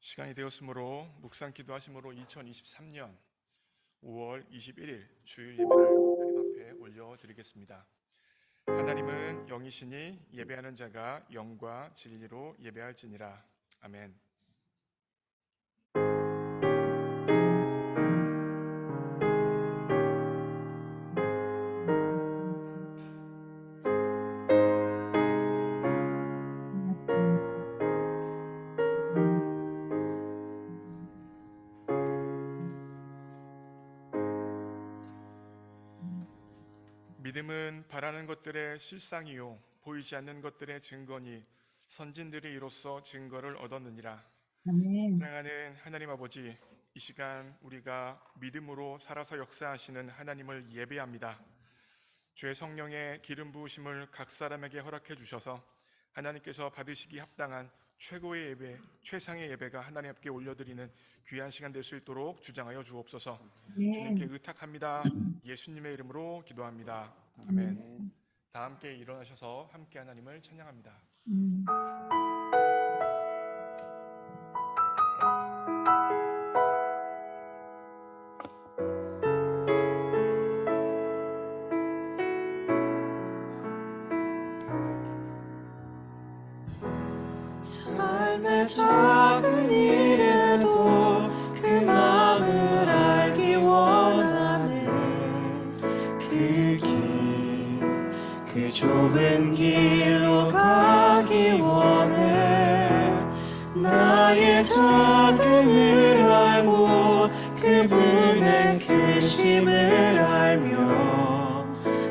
시간이 되었으므로 묵상 기도하심으로 2023년 5월 21일 주일 예배를 하나님 앞에 올려드리겠습니다. 하나님은 영이시니 예배하는 자가 영과 진리로 예배할지니라. 아멘. 믿음은 바라는 것들의 실상이요 보이지 않는 것들의 증거니 선진들이 이로써 증거를 얻었느니라. 아멘. 사랑하는 하나님 아버지, 이 시간 우리가 믿음으로 살아서 역사하시는 하나님을 예배합니다. 주의 성령의 기름 부으심을 각 사람에게 허락해 주셔서 하나님께서 받으시기 합당한 최고의 예배, 최상의 예배가 하나님 앞에 올려드리는 귀한 시간 될 수 있도록 주장하여 주옵소서. 주님께 의탁합니다. 예수님의 이름으로 기도합니다. 아멘. 다 함께 일어나셔서 함께 하나님을 찬양합니다. 삶의 작은 일에도 그 마음을 알기 원하네. 그 좁은 길로 가기 원해. 나의 작음을 알고 그분의 크심을 알며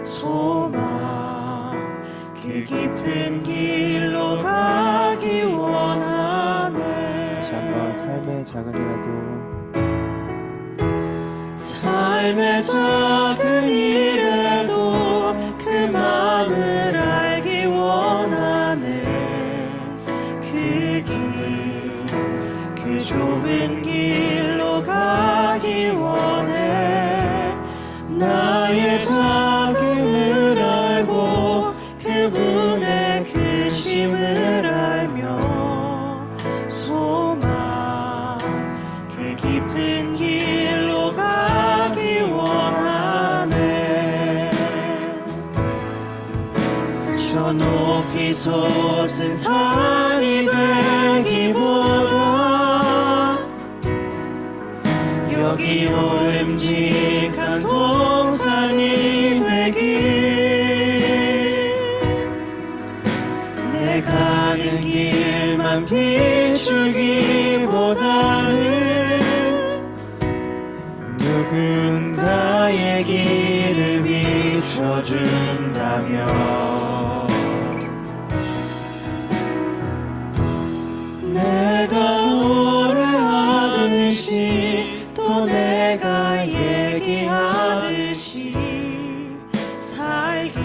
소망 그 깊은 길로 가기 원하네. 다시 한번 삶의 작은 일에도 그 마음을 알기 원하네. 그 좁은 길로 가기 원해. 나의 작음을 알고 그분의 크심을 알며 소망 그 깊은 길로 가기 원하네. 저 높이 솟은 산이 되기보다 여기 오름직한 동산이 되길. 내 가는 길만 비추기보다는 누군가의 길을 비춰준다면 내가 노래하듯이 또 내가 얘기하듯이 살기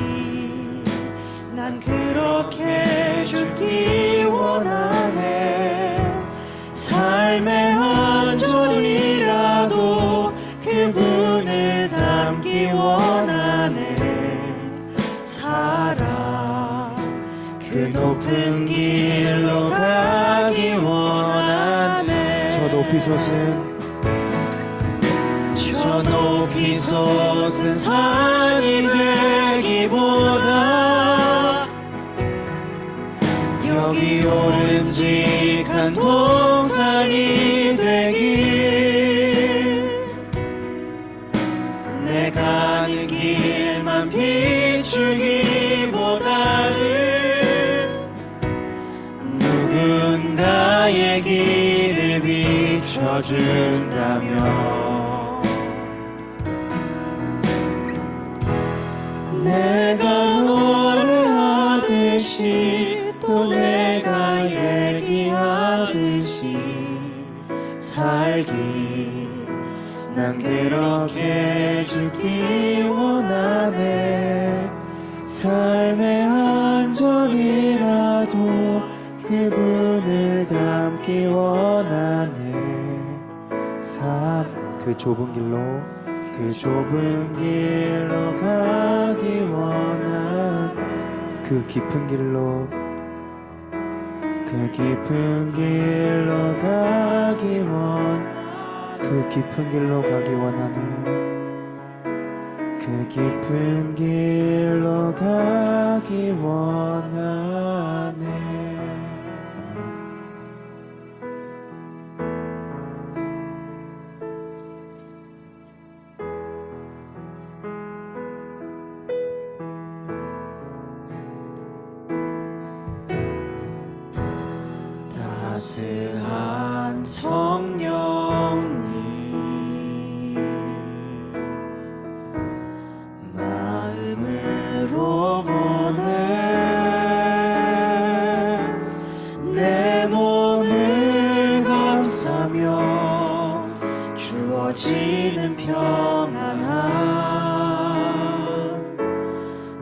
난 그렇게 죽기 원하네. 삶의 한 절이라도 그분을 닮기 원하네. 사랑 그 높은 길로 가기 원하네. 저 높이 솟은 산이 되기보다 여기 오름직한 동산이 되길. 내 가는 길만 비추기보다는 누군가의 길을 비춰준다면 내가 노래하듯이 또 내가 얘기하듯이 살기 난 그렇게 죽기 원하네. 삶의 한 절이라도 그분을 닮기 원하네. 그 좁은 길로 가기 원하네. 그 깊은 길로 그 깊은 길로 가기 그 깊은 길로 가기 원하네. 그 깊은 길로 가기 원하네. 따스한 성령님 마음으로 보내 내 몸을 감싸며 주어지는 평안함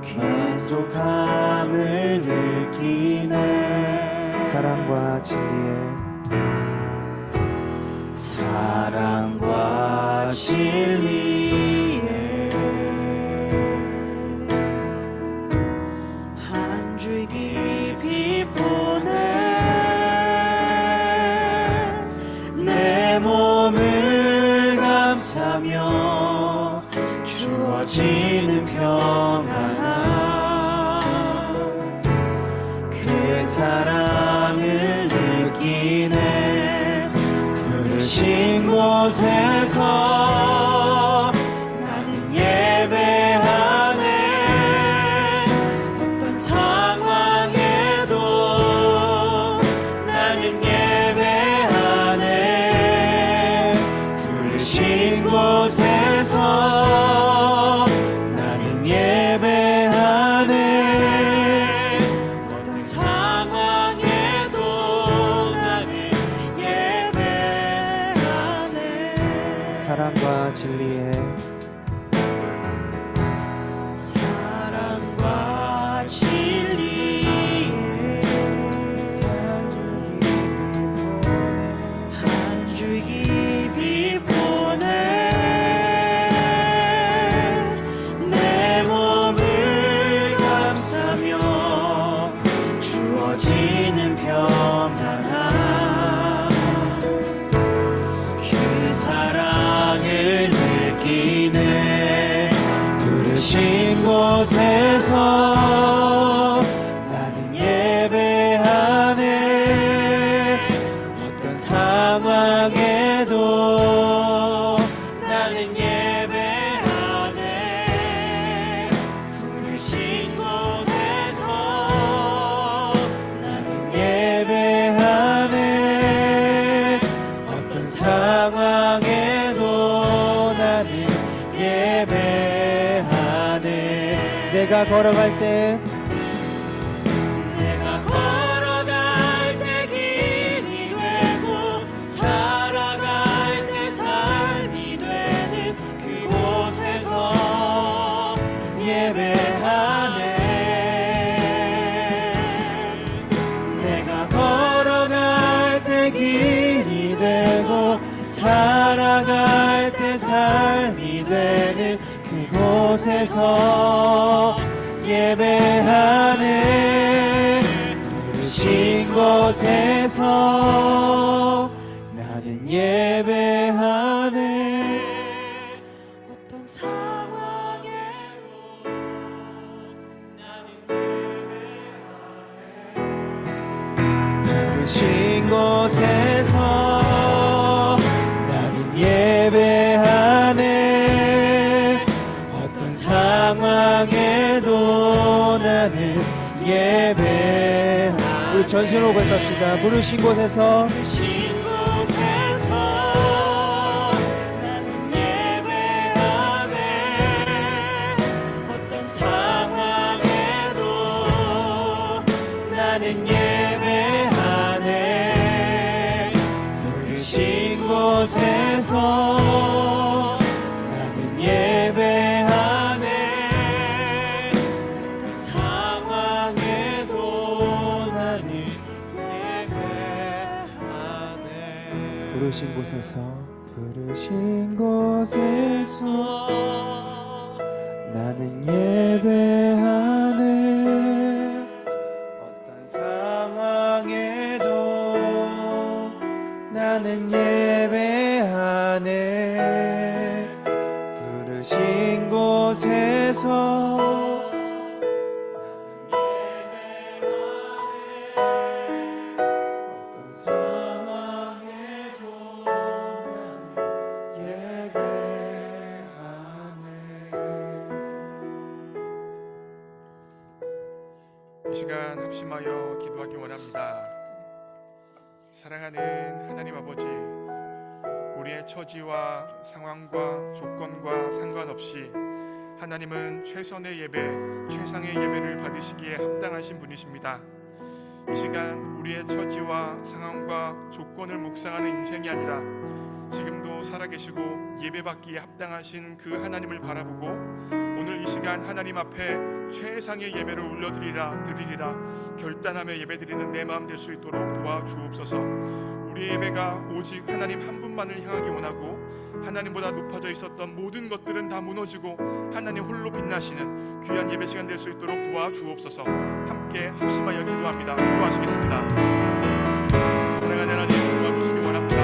계속함을 느끼네. 사랑과 진리에 한 줄기 빛 보내 내 몸을 감싸며 주어지는 평안함 그 사랑을 느끼네. 부르신 곳에서 나는 예배하네. 어떤 상황에도 나는 예배하네. 부르신 곳에서 나는 예배하네. 어떤 상황에도 나는 예배하네. 사랑과 진리에 사랑과 진리에 한 줄기 빛 보내 내 몸을 감싸며 주어지는 평안함 그 사랑을 느끼네. 부르신 곳에서 나는 예배하네. 어떤 상황에도 나는 예배하네. 부르신 곳에서 나는 예배하네. 어떤 상황에도 나는 예배하네. 내가 걸어갈 때 내가 걸어갈 때 길이 되고 살아갈 때 삶이 되는 그곳에서 예배하네. 내가 걸어갈 때 길이 되고 살아갈 때 삶이 되는 그곳에서 예배하네. 부르신 곳에서 나는 예배하네. 어떤 상황에도 나는 예배하네. 부르신 곳에서 나는 예배하네. 어떤 상황에도 나는 예배하네. 우리 전신으로 고백합시다. 부르신 곳에서 부르신 곳에서 나는 예배하네. 어떤 상황에도 나는 예배하네. 부르신 곳에서 나는 예배하네. 어떤 상황에도 나는 예배하네. 부르신 곳에서 부르신 곳에서 나는 예배하네. 어떤 상황에도 나는 예배하네 부르신 곳에서 어떤 상황에도 나는 예배하네. 이 시간 합심하여 기도하기 원합니다. 사랑하는 하나님 아버지, 우리의 처지와 상황과 조건과 상관없이 하나님은 최선의 예배, 최상의 예배를 받으시기에 합당하신 분이십니다. 이 시간 우리의 처지와 상황과 조건을 묵상하는 인생이 아니라 지금도 살아계시고 예배받기에 합당하신 그 하나님을 바라보고 오늘 이 시간 하나님 앞에 최상의 예배를 올려드리리라 결단하며 예배드리는 내 마음 될 수 있도록 도와주옵소서. 우리의 예배가 오직 하나님 한 분만을 향하기 원하고 하나님보다 높아져 있었던 모든 것들은 다 무너지고 하나님 홀로 빛나시는 귀한 예배 시간 될 수 있도록 도와주옵소서. 함께 합심하여 기도합니다. 기도하시겠습니다. 사랑하는 하나님, 도와주시기 원합니다.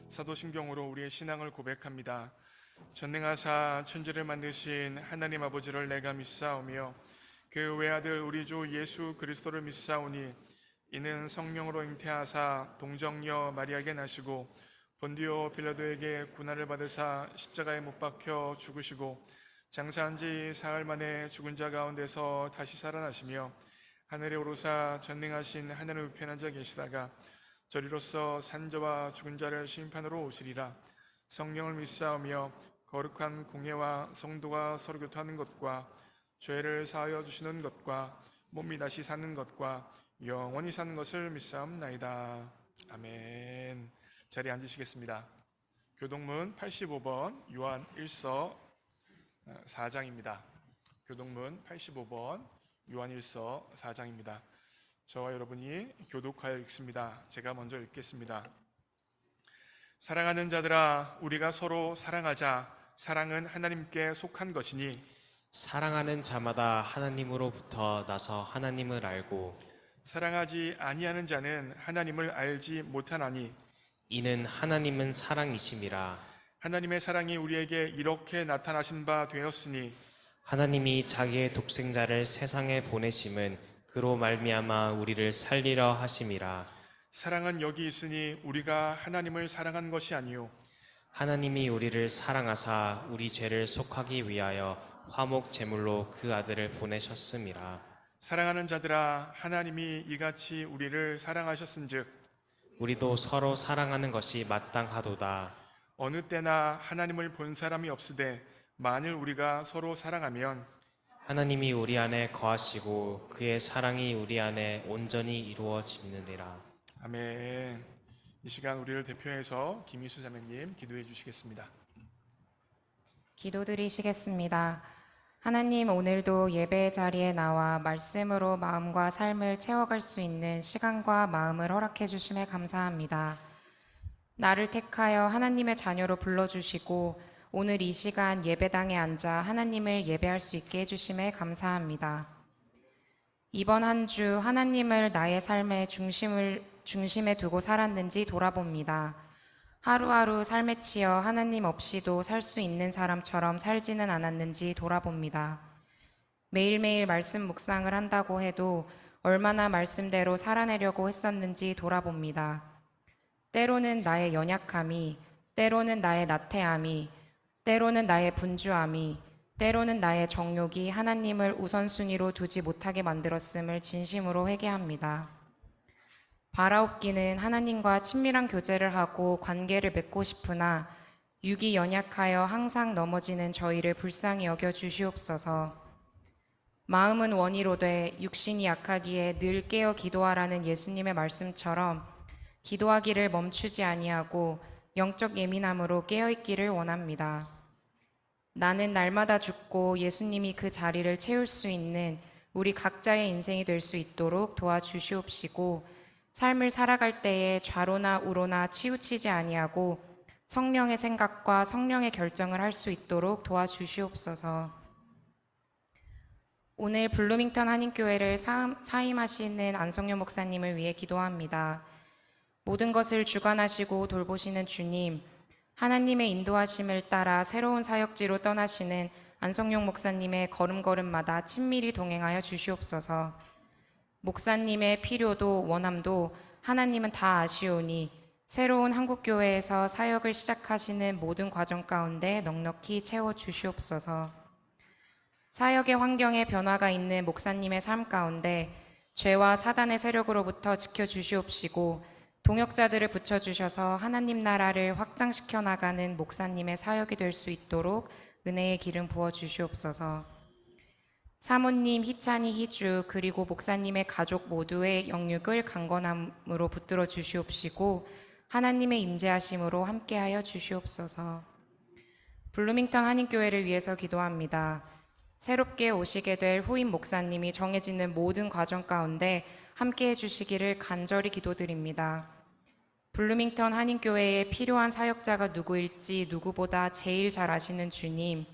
사도신경으로 우리의 신앙을 고백합니다. 전능하사 천지를 만드신 하나님 아버지를 내가 믿사오며 그 외아들 우리 주 예수 그리스도를 믿사오니 이는 성령으로 잉태하사 동정녀 마리아에게 나시고 본디오 빌라도에게 고난을 받으사 십자가에 못 박혀 죽으시고 장사한 지 사흘 만에 죽은 자 가운데서 다시 살아나시며 하늘에 오르사 전능하신 하나님 우편에 앉아 계시다가 저리로서 산자와 죽은 자를 심판으로 오시리라. 성령을 믿사오며 거룩한 공예와 성도가 서로 교통하는 것과 죄를 사하여 주시는 것과 몸이 다시 사는 것과 영원히 사는 것을 믿사옵나이다. 아멘. 자리에 앉으시겠습니다. 교동문 85번 요한 1서 4장입니다. 교동문 85번 요한 1서 4장입니다. 저와 여러분이 교독하여 읽습니다. 제가 먼저 읽겠습니다. 사랑하는 자들아, 우리가 서로 사랑하자. 사랑은 하나님께 속한 것이니 사랑하는 자마다 하나님으로부터 나서 하나님을 알고 사랑하지 아니하는 자는 하나님을 알지 못하나니 이는 하나님은 사랑이심이라. 하나님의 사랑이 우리에게 이렇게 나타나신 바 되었으니 하나님이 자기의 독생자를 세상에 보내심은 그로 말미암아 우리를 살리려 하심이라. 사랑은 여기 있으니 우리가 하나님을 사랑한 것이 아니요 하나님이 우리를 사랑하사 우리 죄를 속하기 위하여 화목 제물로 그 아들을 보내셨음이라. 사랑하는 자들아, 하나님이 이같이 우리를 사랑하셨은즉 우리도 서로 사랑하는 것이 마땅하도다. 어느 때나 하나님을 본 사람이 없으되 만일 우리가 서로 사랑하면 하나님이 우리 안에 거하시고 그의 사랑이 우리 안에 온전히 이루어지느니라. 아멘. 이 시간 우리를 대표해서 김희수 자매님 기도해 주시겠습니다. 기도드리시겠습니다. 하나님, 오늘도 예배의 자리에 나와 말씀으로 마음과 삶을 채워갈 수 있는 시간과 마음을 허락해 주심에 감사합니다. 나를 택하여 하나님의 자녀로 불러주시고 오늘 이 시간 예배당에 앉아 하나님을 예배할 수 있게 해주심에 감사합니다. 이번 한 주 하나님을 나의 삶의 중심에 두고 살았는지 돌아봅니다. 하루하루 삶에 치여 하나님 없이도 살 수 있는 사람처럼 살지는 않았는지 돌아봅니다. 매일매일 말씀 묵상을 한다고 해도 얼마나 말씀대로 살아내려고 했었는지 돌아봅니다. 때로는 나의 연약함이, 때로는 나의 나태함이, 때로는 나의 분주함이, 때로는 나의 정욕이 하나님을 우선순위로 두지 못하게 만들었음을 진심으로 회개합니다. 바라옵기는 하나님과 친밀한 교제를 하고 관계를 맺고 싶으나 육이 연약하여 항상 넘어지는 저희를 불쌍히 여겨 주시옵소서. 마음은 원이로되 육신이 약하기에 늘 깨어 기도하라는 예수님의 말씀처럼 기도하기를 멈추지 아니하고 영적 예민함으로 깨어있기를 원합니다. 나는 날마다 죽고 예수님이 그 자리를 채울 수 있는 우리 각자의 인생이 될 수 있도록 도와주시옵시고 삶을 살아갈 때에 좌로나 우로나 치우치지 아니하고 성령의 생각과 성령의 결정을 할 수 있도록 도와주시옵소서. 오늘 블루밍턴 한인교회를 사임하시는 안성료 목사님을 위해 기도합니다. 모든 것을 주관하시고 돌보시는 주님, 하나님의 인도하심을 따라 새로운 사역지로 떠나시는 안성용 목사님의 걸음걸음마다 친밀히 동행하여 주시옵소서. 목사님의 필요도 원함도 하나님은 다 아시오니 새로운 한국교회에서 사역을 시작하시는 모든 과정 가운데 넉넉히 채워주시옵소서. 사역의 환경에 변화가 있는 목사님의 삶 가운데 죄와 사단의 세력으로부터 지켜주시옵시고 동역자들을 붙여주셔서 하나님 나라를 확장시켜 나가는 목사님의 사역이 될 수 있도록 은혜의 기름 부어주시옵소서. 사모님, 희찬이, 희주 그리고 목사님의 가족 모두의 영육을 강건함으로 붙들어 주시옵시고 하나님의 임재하심으로 함께하여 주시옵소서. 블루밍턴 한인교회를 위해서 기도합니다. 새롭게 오시게 될 후임 목사님이 정해지는 모든 과정 가운데 함께해 주시기를 간절히 기도드립니다. 블루밍턴 한인교회에 필요한 사역자가 누구일지 누구보다 제일 잘 아시는 주님,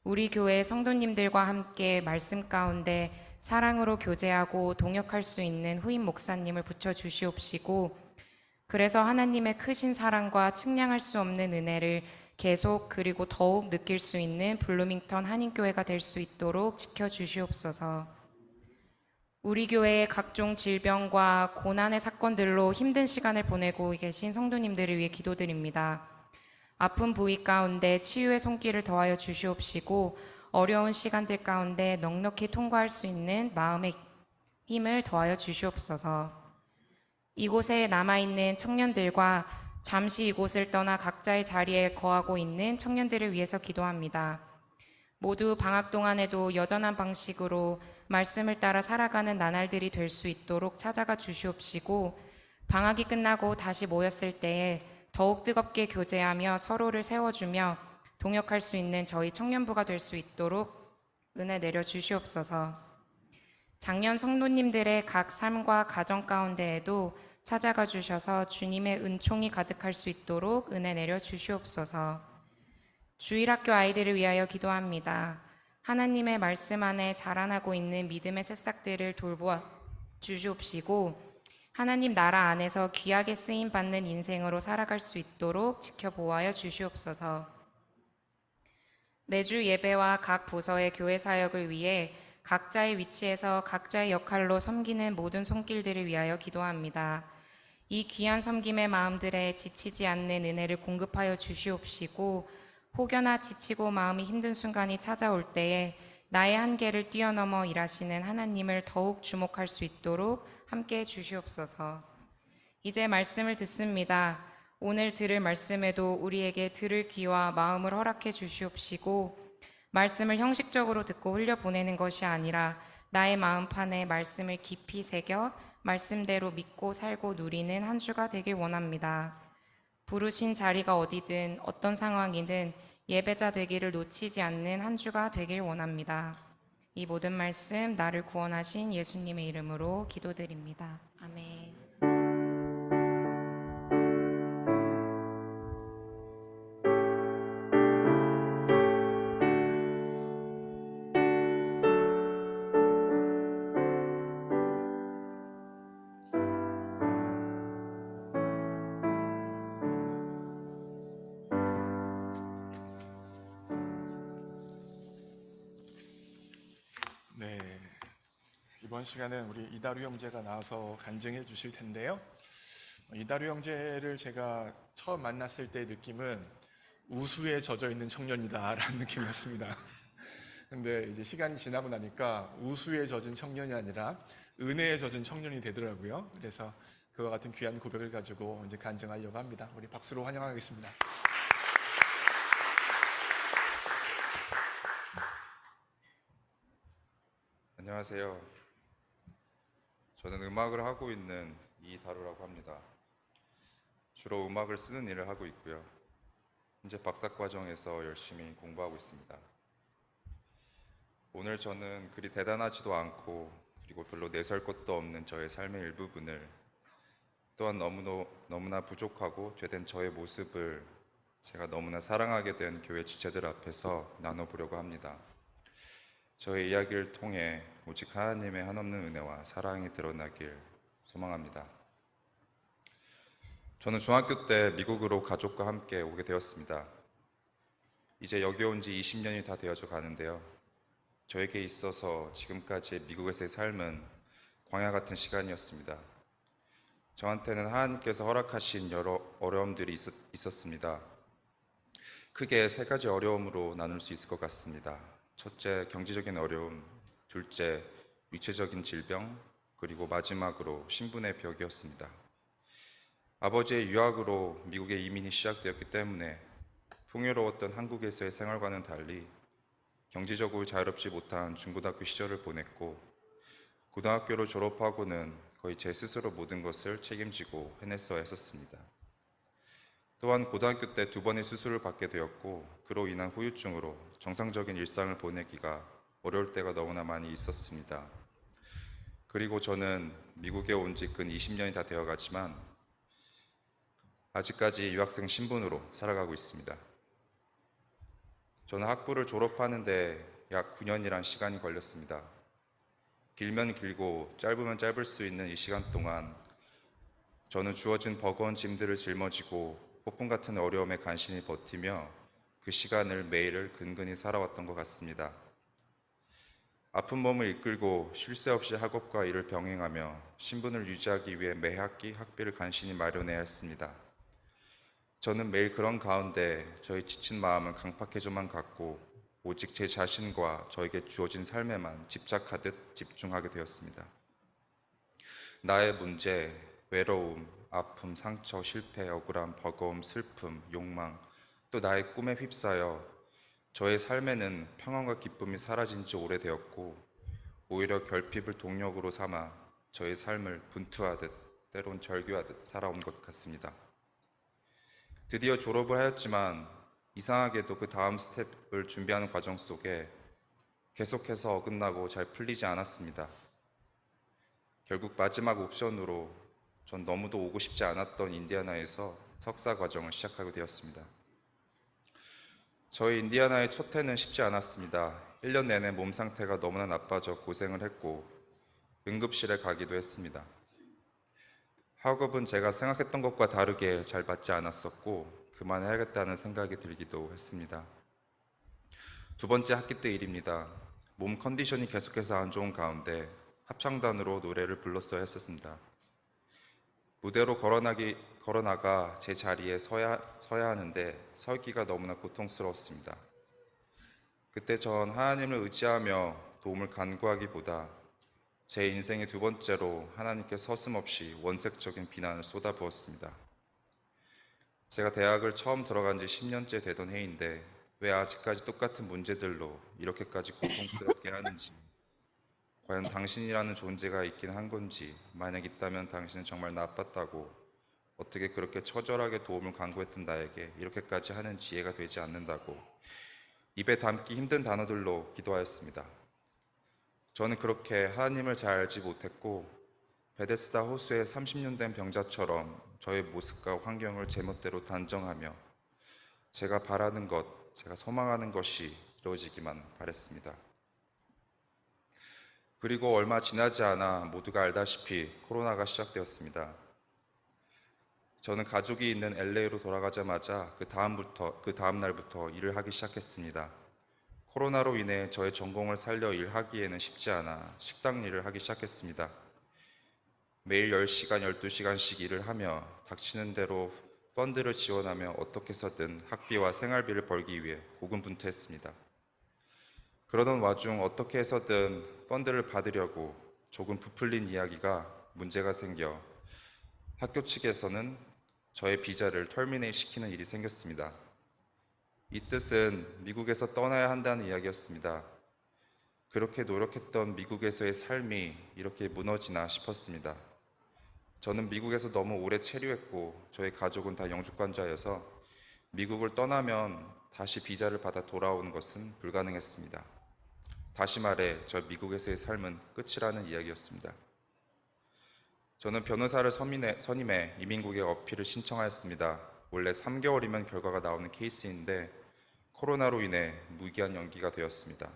우리 교회 성도님들과 함께 말씀 가운데 사랑으로 교제하고 동역할 수 있는 후임 목사님을 붙여주시옵시고 그래서 하나님의 크신 사랑과 측량할 수 없는 은혜를 계속 그리고 더욱 느낄 수 있는 블루밍턴 한인교회가 될 수 있도록 지켜주시옵소서. 우리 교회의 각종 질병과 고난의 사건들로 힘든 시간을 보내고 계신 성도님들을 위해 기도드립니다. 아픈 부위 가운데 치유의 손길을 더하여 주시옵시고 어려운 시간들 가운데 넉넉히 통과할 수 있는 마음의 힘을 더하여 주시옵소서. 이곳에 남아있는 청년들과 잠시 이곳을 떠나 각자의 자리에 거하고 있는 청년들을 위해서 기도합니다. 모두 방학 동안에도 여전한 방식으로 말씀을 따라 살아가는 나날들이 될 수 있도록 찾아가 주시옵시고 방학이 끝나고 다시 모였을 때에 더욱 뜨겁게 교제하며 서로를 세워주며 동역할 수 있는 저희 청년부가 될 수 있도록 은혜 내려 주시옵소서. 작년 성도님들의 각 삶과 가정 가운데에도 찾아가 주셔서 주님의 은총이 가득할 수 있도록 은혜 내려 주시옵소서. 주일학교 아이들을 위하여 기도합니다. 하나님의 말씀 안에 자라나고 있는 믿음의 새싹들을 돌보아 주시옵시고 하나님 나라 안에서 귀하게 쓰임받는 인생으로 살아갈 수 있도록 지켜보아여 주시옵소서. 매주 예배와 각 부서의 교회 사역을 위해 각자의 위치에서 각자의 역할로 섬기는 모든 손길들을 위하여 기도합니다. 이 귀한 섬김의 마음들에 지치지 않는 은혜를 공급하여 주시옵시고 혹여나 지치고 마음이 힘든 순간이 찾아올 때에 나의 한계를 뛰어넘어 일하시는 하나님을 더욱 주목할 수 있도록 함께 주시옵소서. 이제 말씀을 듣습니다. 오늘 들을 말씀에도 우리에게 들을 귀와 마음을 허락해 주시옵시고 말씀을 형식적으로 듣고 흘려보내는 것이 아니라 나의 마음판에 말씀을 깊이 새겨 말씀대로 믿고 살고 누리는 한 주가 되길 원합니다. 부르신 자리가 어디든 어떤 상황이든 예배자 되기를 놓치지 않는 한 주가 되길 원합니다. 이 모든 말씀 나를 구원하신 예수님의 이름으로 기도드립니다. 아멘. 네, 이번 시간은 우리 이다루 형제가 나와서 간증해 주실 텐데요. 이다루 형제를 제가 처음 만났을 때 느낌은 우수에 젖어 있는 청년이다라는 느낌이었습니다. 근데 이제 시간이 지나고 나니까 우수에 젖은 청년이 아니라 은혜에 젖은 청년이 되더라고요. 그래서 그와 같은 귀한 고백을 가지고 이제 간증하려고 합니다. 우리 박수로 환영하겠습니다. 안녕하세요. 저는 음악을 하고 있는 이다루라고 합니다. 주로 음악을 쓰는 일을 하고 있고요. 현재 박사과정에서 열심히 공부하고 있습니다. 오늘 저는 그리 대단하지도 않고 그리고 별로 내세울 것도 없는 저의 삶의 일부분을 또한 너무나 부족하고 죄된 저의 모습을 제가 너무나 사랑하게 된 교회 지체들 앞에서 나눠보려고 합니다. 저의 이야기를 통해 오직 하나님의 한없는 은혜와 사랑이 드러나길 소망합니다. 저는 중학교 때 미국으로 가족과 함께 오게 되었습니다. 이제 여기 온 지 20년이 다 되어져 가는데요. 저에게 있어서 지금까지의 미국에서의 삶은 광야 같은 시간이었습니다. 저한테는 하나님께서 허락하신 여러 어려움들이 있었습니다. 크게 세 가지 어려움으로 나눌 수 있을 것 같습니다. 첫째, 경제적인 어려움, 둘째, 육체적인 질병, 그리고 마지막으로 신분의 벽이었습니다. 아버지의 유학으로 미국에 이민이 시작되었기 때문에 풍요로웠던 한국에서의 생활과는 달리 경제적으로 자유롭지 못한 중고등학교 시절을 보냈고 고등학교를 졸업하고는 거의 제 스스로 모든 것을 책임지고 해냈어야 했었습니다. 또한 고등학교 때 2번의 수술을 받게 되었고 그로 인한 후유증으로 정상적인 일상을 보내기가 어려울 때가 너무나 많이 있었습니다. 그리고 저는 미국에 온 지 근 20년이 다 되어가지만 아직까지 유학생 신분으로 살아가고 있습니다. 저는 학부를 졸업하는데 약 9년이란 시간이 걸렸습니다. 길면 길고 짧으면 짧을 수 있는 이 시간 동안 저는 주어진 버거운 짐들을 짊어지고 폭풍 같은 어려움에 간신히 버티며 그 시간을 매일을 근근히 살아왔던 것 같습니다. 아픈 몸을 이끌고 쉴 새 없이 학업과 일을 병행하며 신분을 유지하기 위해 매 학기 학비를 간신히 마련해야 했습니다. 저는 매일 그런 가운데 저의 지친 마음은 강팍해져만 갔고 오직 제 자신과 저에게 주어진 삶에만 집착하듯 집중하게 되었습니다. 나의 문제, 외로움, 아픔, 상처, 실패, 억울함, 버거움, 슬픔, 욕망, 또 나의 꿈에 휩싸여 저의 삶에는 평안과 기쁨이 사라진 지 오래되었고 오히려 결핍을 동력으로 삼아 저의 삶을 분투하듯 때론 절규하듯 살아온 것 같습니다. 드디어 졸업을 하였지만 이상하게도 그 다음 스텝을 준비하는 과정 속에 계속해서 어긋나고 잘 풀리지 않았습니다. 결국 마지막 옵션으로 전 너무도 오고 싶지 않았던 인디애나에서 석사 과정을 시작하게 되었습니다. 저희 인디애나의 첫 해는 쉽지 않았습니다. 1년 내내 몸 상태가 너무나 나빠져 고생을 했고 응급실에 가기도 했습니다. 학업은 제가 생각했던 것과 다르게 잘 받지 않았었고 그만해야겠다는 생각이 들기도 했습니다. 2번째 학기 때 일입니다. 몸 컨디션이 계속해서 안 좋은 가운데 합창단으로 노래를 불렀어야 했었습니다. 무대로 걸어나가 제 자리에 서야 하는데 서기가 너무나 고통스러웠습니다. 그때 전 하나님을 의지하며 도움을 간구하기보다 제 인생의 두 번째로 하나님께 서슴없이 원색적인 비난을 쏟아부었습니다. 제가 대학을 처음 들어간 지 10년째 되던 해인데 왜 아직까지 똑같은 문제들로 이렇게까지 고통스럽게 하는지, 과연 당신이라는 존재가 있긴 한 건지, 만약 있다면 당신은 정말 나빴다고, 어떻게 그렇게 처절하게 도움을 간구했던 나에게 이렇게까지 하는지 이해가 되지 않는다고 입에 담기 힘든 단어들로 기도하였습니다. 저는 그렇게 하나님을 잘 알지 못했고 베데스다 호수의 30년 된 병자처럼 저의 모습과 환경을 제멋대로 단정하며 제가 바라는 것, 제가 소망하는 것이 이루어지기만 바랬습니다. 그리고 얼마 지나지 않아 모두가 알다시피 코로나가 시작되었습니다. 저는 가족이 있는 LA로 돌아가자마자 그 다음 날부터 일을 하기 시작했습니다. 코로나로 인해 저의 전공을 살려 일하기에는 쉽지 않아 식당 일을 하기 시작했습니다. 매일 10시간, 12시간씩 일을 하며 닥치는 대로 펀드를 지원하며 어떻게 해서든 학비와 생활비를 벌기 위해 고군분투했습니다. 그러던 와중 어떻게 해서든 펀드를 받으려고 조금 부풀린 이야기가 문제가 생겨 학교 측에서는 저의 비자를 터미네이트 시키는 일이 생겼습니다. 이 뜻은 미국에서 떠나야 한다는 이야기였습니다. 그렇게 노력했던 미국에서의 삶이 이렇게 무너지나 싶었습니다. 저는 미국에서 너무 오래 체류했고 저희 가족은 다 영주권자여서 미국을 떠나면 다시 비자를 받아 돌아오는 것은 불가능했습니다. 다시 말해 저 미국에서의 삶은 끝이라는 이야기였습니다. 저는 변호사를 선임해 이민국에 어필을 신청하였습니다. 원래 3개월이면 결과가 나오는 케이스인데 코로나로 인해 무기한 연기가 되었습니다.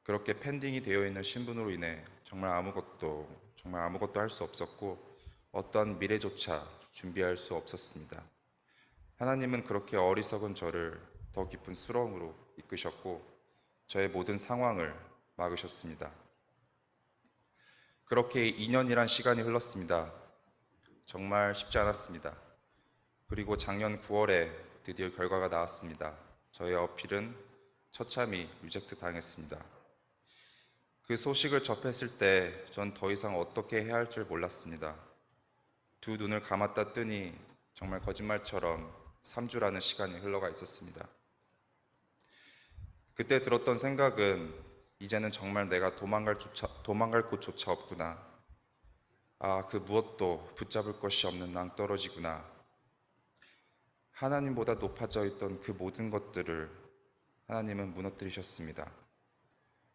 그렇게 펜딩이 되어 있는 신분으로 인해 정말 아무것도 할 수 없었고 어떠한 미래조차 준비할 수 없었습니다. 하나님은 그렇게 어리석은 저를 더 깊은 수렁으로 이끄셨고 저의 모든 상황을 막으셨습니다. 그렇게 2년이란 시간이 흘렀습니다. 정말 쉽지 않았습니다. 그리고 작년 9월에 드디어 결과가 나왔습니다. 저의 어필은 처참히 리젝트 당했습니다. 그 소식을 접했을 때 전 더 이상 어떻게 해야 할 줄 몰랐습니다. 두 눈을 감았다 뜨니 정말 거짓말처럼 3주라는 시간이 흘러가 있었습니다. 그때 들었던 생각은 이제는 정말 내가 도망갈 곳조차 없구나. 그 무엇도 붙잡을 것이 없는 낭떠러지구나. 하나님보다 높아져 있던 그 모든 것들을 하나님은 무너뜨리셨습니다.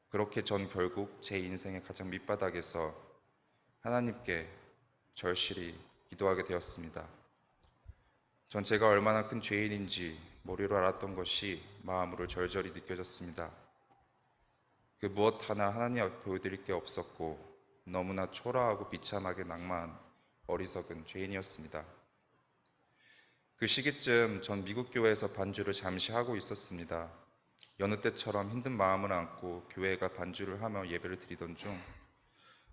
그렇게 전 결국 제 인생의 가장 밑바닥에서 하나님께 절실히 기도하게 되었습니다. 전 제가 얼마나 큰 죄인인지 머리로 알았던 것이 마음으로 절절히 느껴졌습니다. 그 무엇 하나 하나님 앞에 보여드릴 게 없었고 너무나 초라하고 비참하게 낭만한 어리석은 죄인이었습니다. 그 시기쯤 전 미국 교회에서 반주를 잠시 하고 있었습니다. 여느 때처럼 힘든 마음을 안고 교회가 반주를 하며 예배를 드리던 중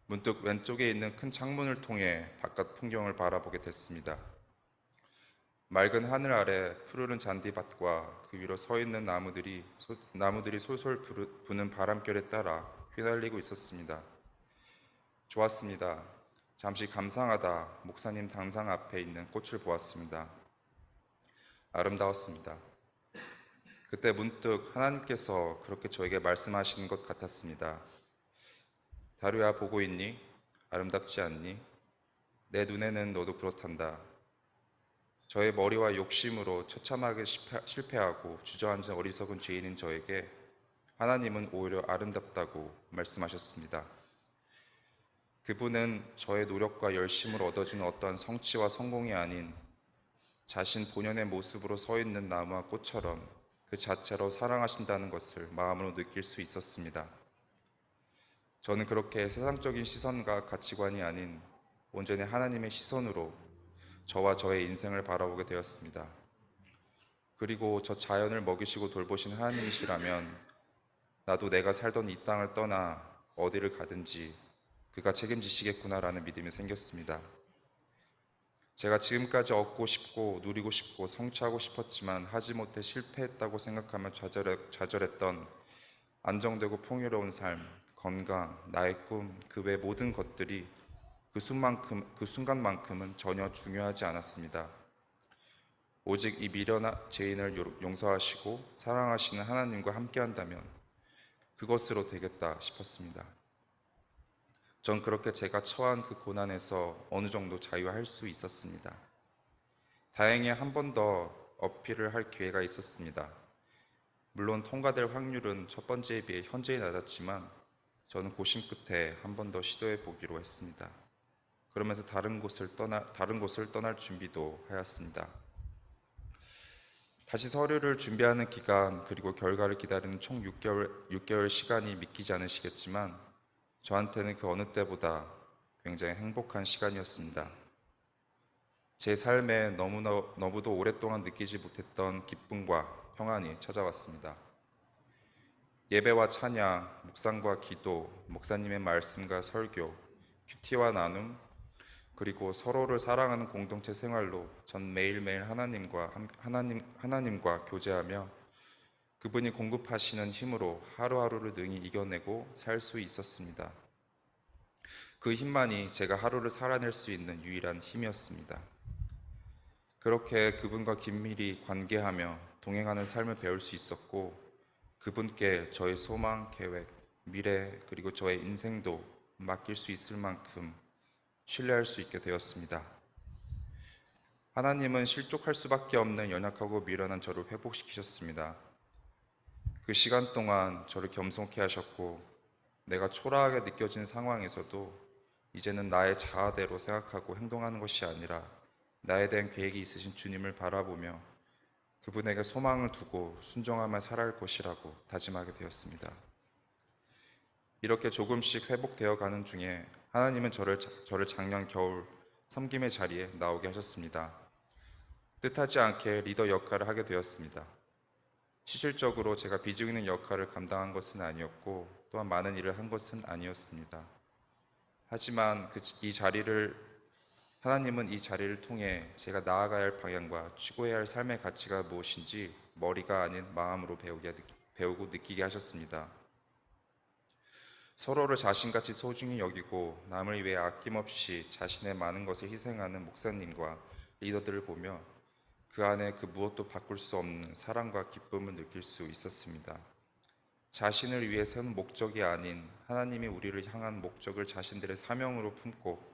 문득 왼쪽에 있는 큰 창문을 통해 바깥 풍경을 바라보게 됐습니다. 맑은 하늘 아래 푸르른 잔디밭과 그 위로 서 있는 나무들이 솔솔 부는 바람결에 따라 휘날리고 있었습니다. 좋았습니다. 잠시 감상하다 목사님 당상 앞에 있는 꽃을 보았습니다. 아름다웠습니다. 그때 문득 하나님께서 그렇게 저에게 말씀하시는 것 같았습니다. 다루야, 보고 있니? 아름답지 않니? 내 눈에는 너도 그렇단다. 저의 머리와 욕심으로 처참하게 실패하고 주저앉은 어리석은 죄인인 저에게 하나님은 오히려 아름답다고 말씀하셨습니다. 그분은 저의 노력과 열심으로 얻어지는 어떠한 성취와 성공이 아닌 자신 본연의 모습으로 서 있는 나무와 꽃처럼 그 자체로 사랑하신다는 것을 마음으로 느낄 수 있었습니다. 저는 그렇게 세상적인 시선과 가치관이 아닌 온전히 하나님의 시선으로 저와 저의 인생을 바라보게 되었습니다. 그리고 저 자연을 먹이시고 돌보신 하나님이시라면 나도 내가 살던 이 땅을 떠나 어디를 가든지 그가 책임지시겠구나라는 믿음이 생겼습니다. 제가 지금까지 얻고 싶고 누리고 싶고 성취하고 싶었지만 하지 못해 실패했다고 생각하며 좌절했던 안정되고 풍요로운 삶, 건강, 나의 꿈, 그 외 모든 것들이 그 순간만큼은 전혀 중요하지 않았습니다. 오직 이 미련한 죄인을 용서하시고 사랑하시는 하나님과 함께한다면 그것으로 되겠다 싶었습니다. 전 그렇게 제가 처한 그 고난에서 어느 정도 자유할 수 있었습니다. 다행히 한 번 더 어필을 할 기회가 있었습니다. 물론 통과될 확률은 첫 번째에 비해 현저히 낮았지만 저는 고심 끝에 한 번 더 시도해 보기로 했습니다. 그러면서 다른 곳을 떠날 준비도 하였습니다. 다시 서류를 준비하는 기간 그리고 결과를 기다리는 총 6개월 시간이 믿기지 않으시겠지만 저한테는 그 어느 때보다 굉장히 행복한 시간이었습니다. 제 삶에 너무도 오랫동안 느끼지 못했던 기쁨과 평안이 찾아왔습니다. 예배와 찬양, 묵상과 기도, 목사님의 말씀과 설교, 큐티와 나눔, 그리고 서로를 사랑하는 공동체 생활로 전 매일매일 하나님과 교제하며 그분이 공급하시는 힘으로 하루하루를 능히 이겨내고 살 수 있었습니다. 그 힘만이 제가 하루를 살아낼 수 있는 유일한 힘이었습니다. 그렇게 그분과 긴밀히 관계하며 동행하는 삶을 배울 수 있었고 그분께 저의 소망, 계획, 미래 그리고 저의 인생도 맡길 수 있을 만큼 신뢰할 수 있게 되었습니다. 하나님은 실족할 수밖에 없는 연약하고 미련한 저를 회복시키셨습니다. 그 시간 동안 저를 겸손케 하셨고 내가 초라하게 느껴진 상황에서도 이제는 나의 자아대로 생각하고 행동하는 것이 아니라 나에 대한 계획이 있으신 주님을 바라보며 그분에게 소망을 두고 순종하며 살아갈 것이라고 다짐하게 되었습니다. 이렇게 조금씩 회복되어 가는 중에 하나님은 저를 작년 겨울 섬김의 자리에 나오게 하셨습니다. 뜻하지 않게 리더 역할을 하게 되었습니다. 실질적으로 제가 비중 있는 역할을 감당한 것은 아니었고 또한 많은 일을 한 것은 아니었습니다. 하지만 하나님은 이 자리를 통해 제가 나아가야 할 방향과 추구해야 할 삶의 가치가 무엇인지 머리가 아닌 마음으로 배우고 느끼게 하셨습니다. 서로를 자신같이 소중히 여기고 남을 위해 아낌없이 자신의 많은 것을 희생하는 목사님과 리더들을 보며 그 안에 그 무엇도 바꿀 수 없는 사랑과 기쁨을 느낄 수 있었습니다. 자신을 위해 세운 목적이 아닌 하나님이 우리를 향한 목적을 자신들의 사명으로 품고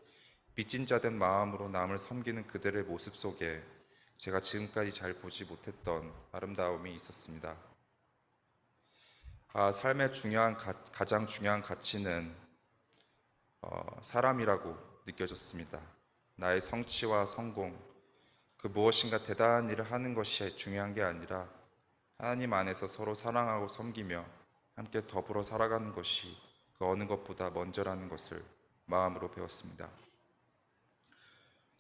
빚진 자 된 마음으로 남을 섬기는 그들의 모습 속에 제가 지금까지 잘 보지 못했던 아름다움이 있었습니다. 삶의 가장 중요한 가치는 사람이라고 느껴졌습니다. 나의 성취와 성공, 그 무엇인가 대단한 일을 하는 것이 중요한 게 아니라 하나님 안에서 서로 사랑하고 섬기며 함께 더불어 살아가는 것이 그 어느 것보다 먼저라는 것을 마음으로 배웠습니다.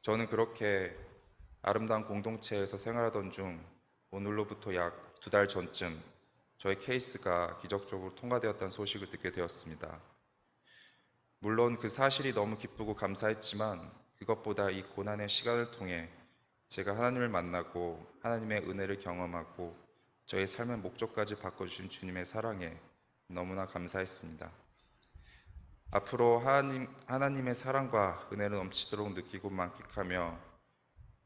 저는 그렇게 아름다운 공동체에서 생활하던 중 오늘로부터 약 2달 전쯤 저의 케이스가 기적적으로 통과되었다는 소식을 듣게 되었습니다. 물론 그 사실이 너무 기쁘고 감사했지만 그것보다 이 고난의 시간을 통해 제가 하나님을 만나고 하나님의 은혜를 경험하고 저의 삶의 목적까지 바꿔주신 주님의 사랑에 너무나 감사했습니다. 앞으로 하나님의 사랑과 은혜를 넘치도록 느끼고 만끽하며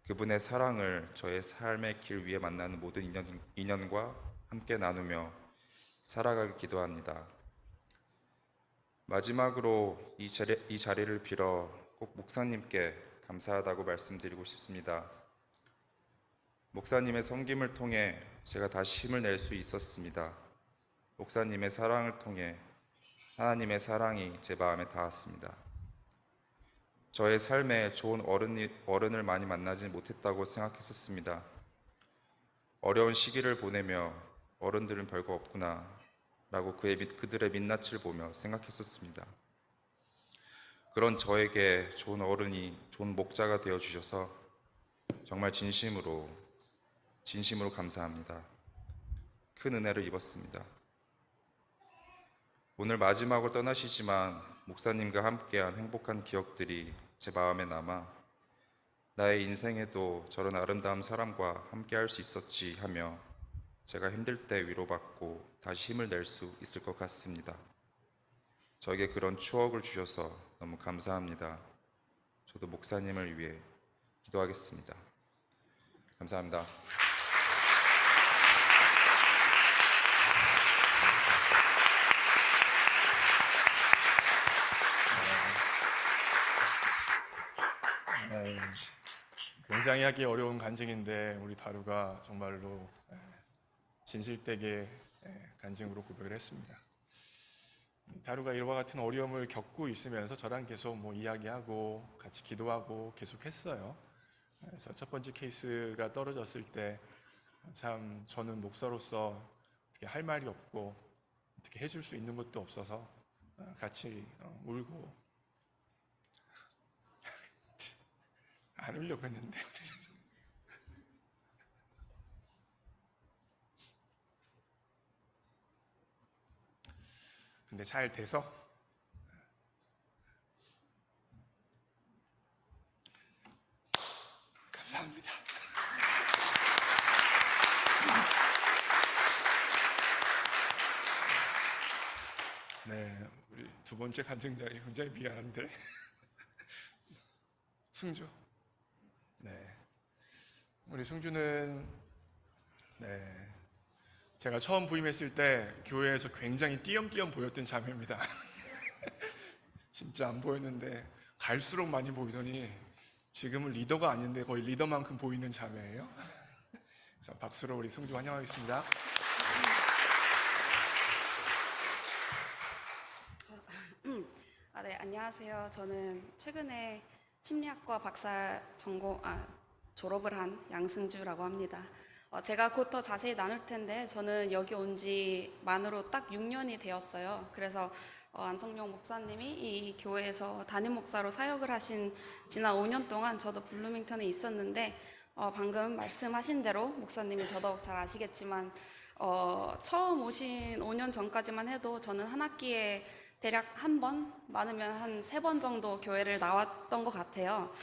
그분의 사랑을 저의 삶의 길 위에 만나는 모든 인연과 함께 나누며 살아가길 기도합니다. 마지막으로 이 자리를 빌어 꼭 목사님께 감사하다고 말씀드리고 싶습니다. 목사님의 섬김을 통해 제가 다시 힘을 낼 수 있었습니다. 목사님의 사랑을 통해 하나님의 사랑이 제 마음에 닿았습니다. 저의 삶에 좋은 어른을 많이 만나지 못했다고 생각했었습니다. 어려운 시기를 보내며 어른들은 별거 없구나 라고 그들의 민낯을 보며 생각했었습니다. 그런 저에게 좋은 어른이 좋은 목자가 되어주셔서 정말 진심으로 감사합니다. 큰 은혜를 입었습니다. 오늘 마지막으로 떠나시지만 목사님과 함께한 행복한 기억들이 제 마음에 남아 나의 인생에도 저런 아름다운 사람과 함께할 수 있었지 하며 제가 힘들 때 위로받고 다시 힘을 낼 수 있을 것 같습니다. 저에게 그런 추억을 주셔서 너무 감사합니다. 저도 목사님을 위해 기도하겠습니다. 감사합니다. 굉장히 하기 어려운 간증인데 우리 다루가 정말로 진실되게 간증으로 고백을 했습니다. 다루가 이와 같은 어려움을 겪고 있으면서 저랑 계속 이야기하고 같이 기도하고 계속했어요. 그래서 첫 번째 케이스가 떨어졌을 때 참 저는 목사로서 어떻게 할 말이 없고 어떻게 해줄 수 있는 것도 없어서 같이 울고 안 울려고 했는데 근데 잘 돼서 감사합니다. 네, 우리 두 번째 간증자에 굉장히 미안한데 승주. 네, 우리 승주는 제가 처음 부임했을 때 교회에서 굉장히 띄엄띄엄 보였던 자매입니다. 진짜 안 보였는데 갈수록 많이 보이더니 지금은 리더가 아닌데 거의 리더만큼 보이는 자매예요. 그래서 박수로 우리 승주 환영하겠습니다. 네, 안녕하세요. 저는 최근에 심리학과 박사 졸업을 한 양승주라고 합니다. 제가 곧 더 자세히 나눌 텐데 저는 여기 온 지 만으로 딱 6년이 되었어요. 그래서 안성용 목사님이 이 교회에서 담임 목사로 사역을 하신 지난 5년 동안 저도 블루밍턴에 있었는데 방금 말씀하신 대로 목사님이 더더욱 잘 아시겠지만 처음 오신 5년 전까지만 해도 저는 한 학기에 대략 한 번, 많으면 한 3번 정도 교회를 나왔던 것 같아요.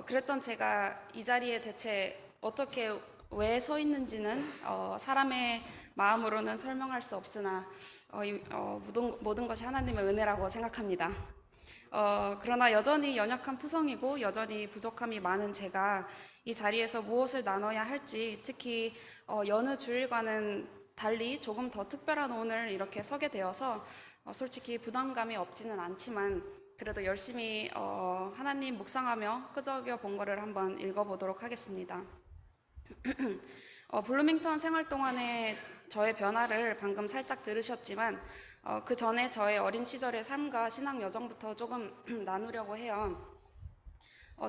그랬던 제가 이 자리에 대체 어떻게 왜 서 있는지는 사람의 마음으로는 설명할 수 없으나 모든 것이 하나님의 은혜라고 생각합니다. 그러나 여전히 연약한 투성이고 여전히 부족함이 많은 제가 이 자리에서 무엇을 나눠야 할지, 특히 여느 주일과는 달리 조금 더 특별한 오늘 이렇게 서게 되어서 솔직히 부담감이 없지는 않지만 그래도 열심히 하나님 묵상하며 끄적여 본 거를 한번 읽어보도록 하겠습니다. 블루밍턴 생활 동안에 저의 변화를 방금 살짝 들으셨지만 그 전에 저의 어린 시절의 삶과 신앙 여정부터 조금 나누려고 해요.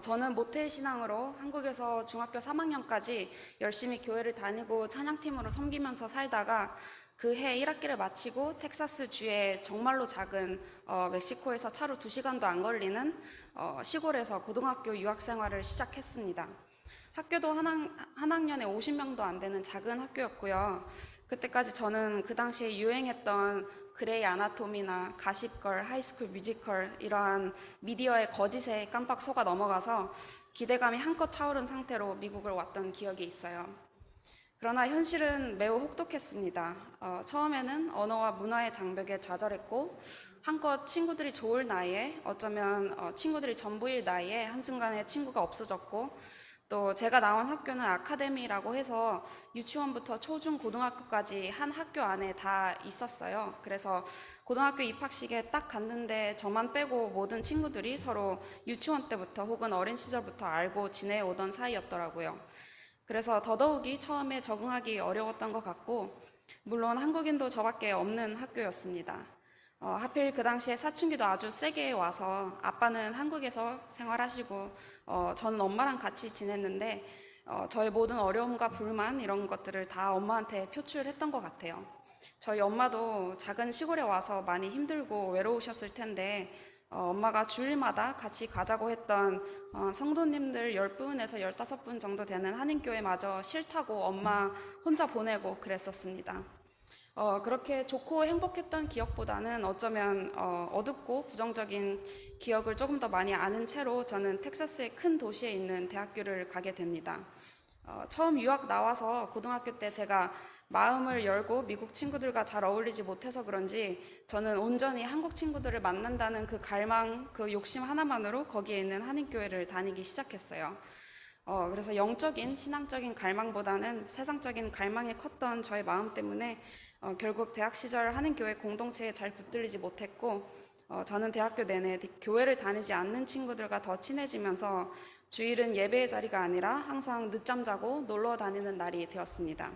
저는 모태 신앙으로 한국에서 중학교 3학년까지 열심히 교회를 다니고 찬양팀으로 섬기면서 살다가 그 해 1학기를 마치고 텍사스 주의 정말로 작은 멕시코에서 차로 2시간도 안 걸리는 시골에서 고등학교 유학 생활을 시작했습니다. 학교도 한 학년에 50명도 안 되는 작은 학교였고요. 그때까지 저는 그 당시에 유행했던 그레이 아나토미나 가십걸, 하이스쿨 뮤지컬 이러한 미디어의 거짓에 깜빡 속아 넘어가서 기대감이 한껏 차오른 상태로 미국을 왔던 기억이 있어요. 그러나 현실은 매우 혹독했습니다. 처음에는 언어와 문화의 장벽에 좌절했고 한껏 친구들이 좋을 나이에 어쩌면 친구들이 전부일 나이에 한순간에 친구가 없어졌고 또 제가 나온 학교는 아카데미라고 해서 유치원부터 초중 고등학교까지 한 학교 안에 다 있었어요. 그래서 고등학교 입학식에 딱 갔는데 저만 빼고 모든 친구들이 서로 유치원 때부터 혹은 어린 시절부터 알고 지내오던 사이였더라고요. 그래서 더더욱이 처음에 적응하기 어려웠던 것 같고 물론 한국인도 저밖에 없는 학교였습니다. 하필 그 당시에 사춘기도 아주 세게 와서 아빠는 한국에서 생활하시고 저는 엄마랑 같이 지냈는데 저의 모든 어려움과 불만 이런 것들을 다 엄마한테 표출했던 것 같아요. 저희 엄마도 작은 시골에 와서 많이 힘들고 외로우셨을 텐데 엄마가 주일마다 같이 가자고 했던 성도님들 10분에서 15분 정도 되는 한인교회마저 싫다고 엄마 혼자 보내고 그랬었습니다. 그렇게 좋고 행복했던 기억보다는 어쩌면 어둡고 부정적인 기억을 조금 더 많이 아는 채로 저는 텍사스의 큰 도시에 있는 대학교를 가게 됩니다. 처음 유학 나와서 고등학교 때 제가 마음을 열고 미국 친구들과 잘 어울리지 못해서 그런지 저는 온전히 한국 친구들을 만난다는 그 갈망, 그 욕심 하나만으로 거기에 있는 한인교회를 다니기 시작했어요. 그래서 영적인 신앙적인 갈망보다는 세상적인 갈망이 컸던 저의 마음 때문에 결국 대학 시절 한인교회 공동체에 잘 붙들리지 못했고 저는 대학교 내내 교회를 다니지 않는 친구들과 더 친해지면서 주일은 예배의 자리가 아니라 항상 늦잠 자고 놀러 다니는 날이 되었습니다.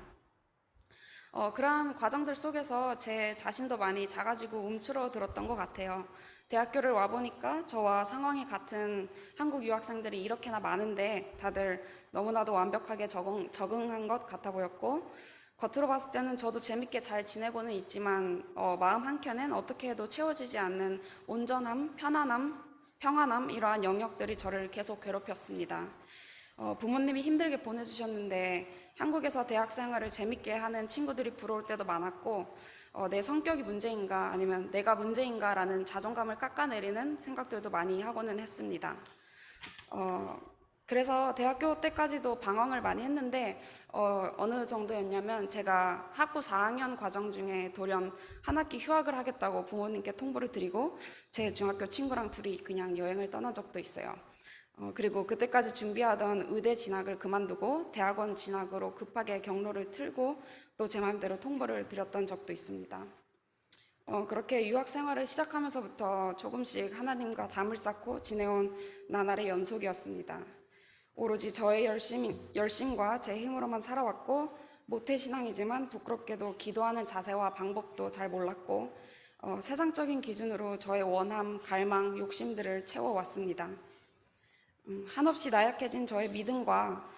그러한 과정들 속에서 제 자신도 많이 작아지고 움츠러들었던 것 같아요. 대학교를 와보니까 저와 상황이 같은 한국 유학생들이 이렇게나 많은데 다들 너무나도 완벽하게 적응한 것 같아 보였고, 겉으로 봤을 때는 저도 재밌게 잘 지내고는 있지만 마음 한켠엔 어떻게 해도 채워지지 않는 온전함, 편안함, 평안함, 이러한 영역들이 저를 계속 괴롭혔습니다. 부모님이 힘들게 보내주셨는데 한국에서 대학 생활을 재밌게 하는 친구들이 부러울 때도 많았고, 내 성격이 문제인가 아니면 내가 문제인가 라는 자존감을 깎아내리는 생각들도 많이 하고는 했습니다. 그래서 대학교 때까지도 방황을 많이 했는데 어느 정도였냐면 제가 학부 4학년 과정 중에 돌연 한 학기 휴학을 하겠다고 부모님께 통보를 드리고 제 중학교 친구랑 둘이 그냥 여행을 떠난 적도 있어요. 그리고 그때까지 준비하던 의대 진학을 그만두고 대학원 진학으로 급하게 경로를 틀고 또 제 마음대로 통보를 드렸던 적도 있습니다. 그렇게 유학 생활을 시작하면서부터 조금씩 하나님과 담을 쌓고 지내온 나날의 연속이었습니다. 오로지 저의 열심과 제 힘으로만 살아왔고 모태신앙이지만 부끄럽게도 기도하는 자세와 방법도 잘 몰랐고 세상적인 기준으로 저의 원함, 갈망, 욕심들을 채워왔습니다. 한없이 나약해진 저의 믿음과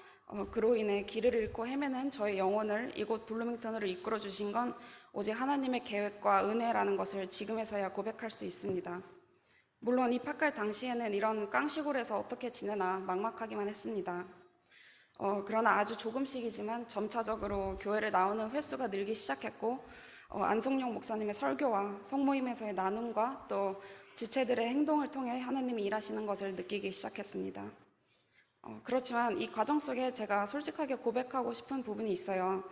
그로 인해 길을 잃고 헤매는 저의 영혼을 이곳 블루밍턴으로 이끌어 주신 건 오직 하나님의 계획과 은혜라는 것을 지금에서야 고백할 수 있습니다. 물론 입학할 당시에는 이런 깡시골에서 어떻게 지내나 막막하기만 했습니다. 그러나 아주 조금씩이지만 점차적으로 교회를 나오는 횟수가 늘기 시작했고 안성용 목사님의 설교와 성모임에서의 나눔과 또 지체들의 행동을 통해 하나님이 일하시는 것을 느끼기 시작했습니다. 그렇지만 이 과정 속에 제가 솔직하게 고백하고 싶은 부분이 있어요.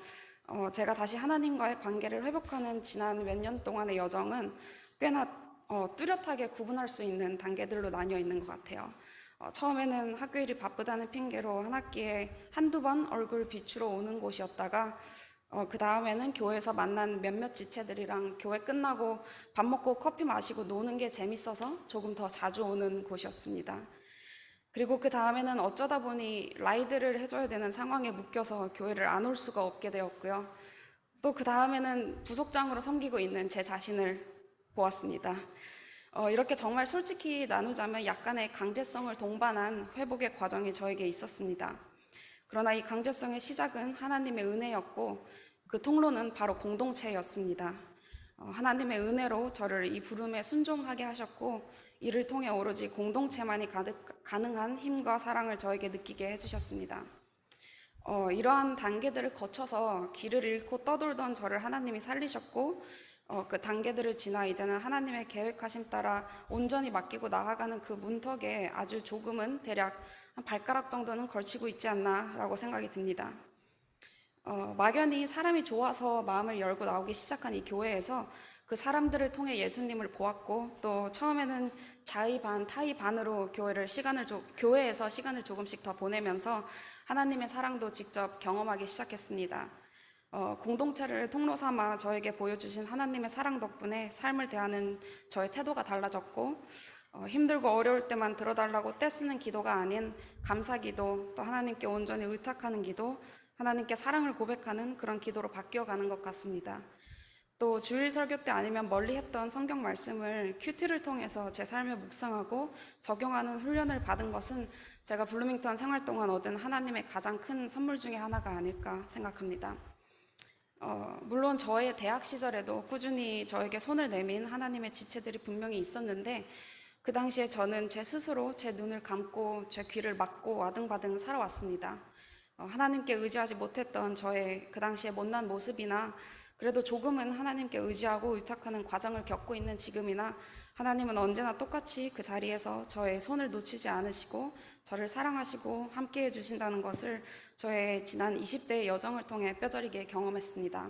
제가 다시 하나님과의 관계를 회복하는 지난 몇 년 동안의 여정은 꽤나 뚜렷하게 구분할 수 있는 단계들로 나뉘어 있는 것 같아요. 처음에는 학교 일이 바쁘다는 핑계로 한 학기에 한두 번 얼굴 비추러 오는 곳이었다가 그 다음에는 교회에서 만난 몇몇 지체들이랑 교회 끝나고 밥 먹고 커피 마시고 노는 게 재밌어서 조금 더 자주 오는 곳이었습니다. 그리고 그 다음에는 어쩌다 보니 라이드를 해줘야 되는 상황에 묶여서 교회를 안 올 수가 없게 되었고요. 또 그 다음에는 부속장으로 섬기고 있는 제 자신을 보았습니다. 이렇게 정말 솔직히 나누자면 약간의 강제성을 동반한 회복의 과정이 저에게 있었습니다. 그러나 이 강제성의 시작은 하나님의 은혜였고 그 통로는 바로 공동체였습니다. 하나님의 은혜로 저를 이 부름에 순종하게 하셨고 이를 통해 오로지 공동체만이 가능한 힘과 사랑을 저에게 느끼게 해주셨습니다. 이러한 단계들을 거쳐서 길을 잃고 떠돌던 저를 하나님이 살리셨고 그 단계들을 지나 이제는 하나님의 계획하심 따라 온전히 맡기고 나아가는 그 문턱에 아주 조금은 대략 한 발가락 정도는 걸치고 있지 않나 라고 생각이 듭니다. 막연히 사람이 좋아서 마음을 열고 나오기 시작한 이 교회에서 그 사람들을 통해 예수님을 보았고 또 처음에는 자의 반 타의 반으로 교회에서 시간을 조금씩 더 보내면서 하나님의 사랑도 직접 경험하기 시작했습니다. 공동체를 통로 삼아 저에게 보여주신 하나님의 사랑 덕분에 삶을 대하는 저의 태도가 달라졌고 힘들고 어려울 때만 들어달라고 떼쓰는 기도가 아닌 감사기도, 또 하나님께 온전히 의탁하는 기도, 하나님께 사랑을 고백하는 그런 기도로 바뀌어가는 것 같습니다. 또 주일 설교 때 아니면 멀리 했던 성경 말씀을 큐티를 통해서 제 삶에 묵상하고 적용하는 훈련을 받은 것은 제가 블루밍턴 생활 동안 얻은 하나님의 가장 큰 선물 중에 하나가 아닐까 생각합니다. 물론 저의 대학 시절에도 꾸준히 저에게 손을 내민 하나님의 지체들이 분명히 있었는데 그 당시에 저는 제 스스로 제 눈을 감고 제 귀를 막고 아등바등 살아왔습니다. 하나님께 의지하지 못했던 저의 그 당시의 못난 모습이나 그래도 조금은 하나님께 의지하고 의탁하는 과정을 겪고 있는 지금이나 하나님은 언제나 똑같이 그 자리에서 저의 손을 놓치지 않으시고 저를 사랑하시고 함께해 주신다는 것을 저의 지난 20대의 여정을 통해 뼈저리게 경험했습니다.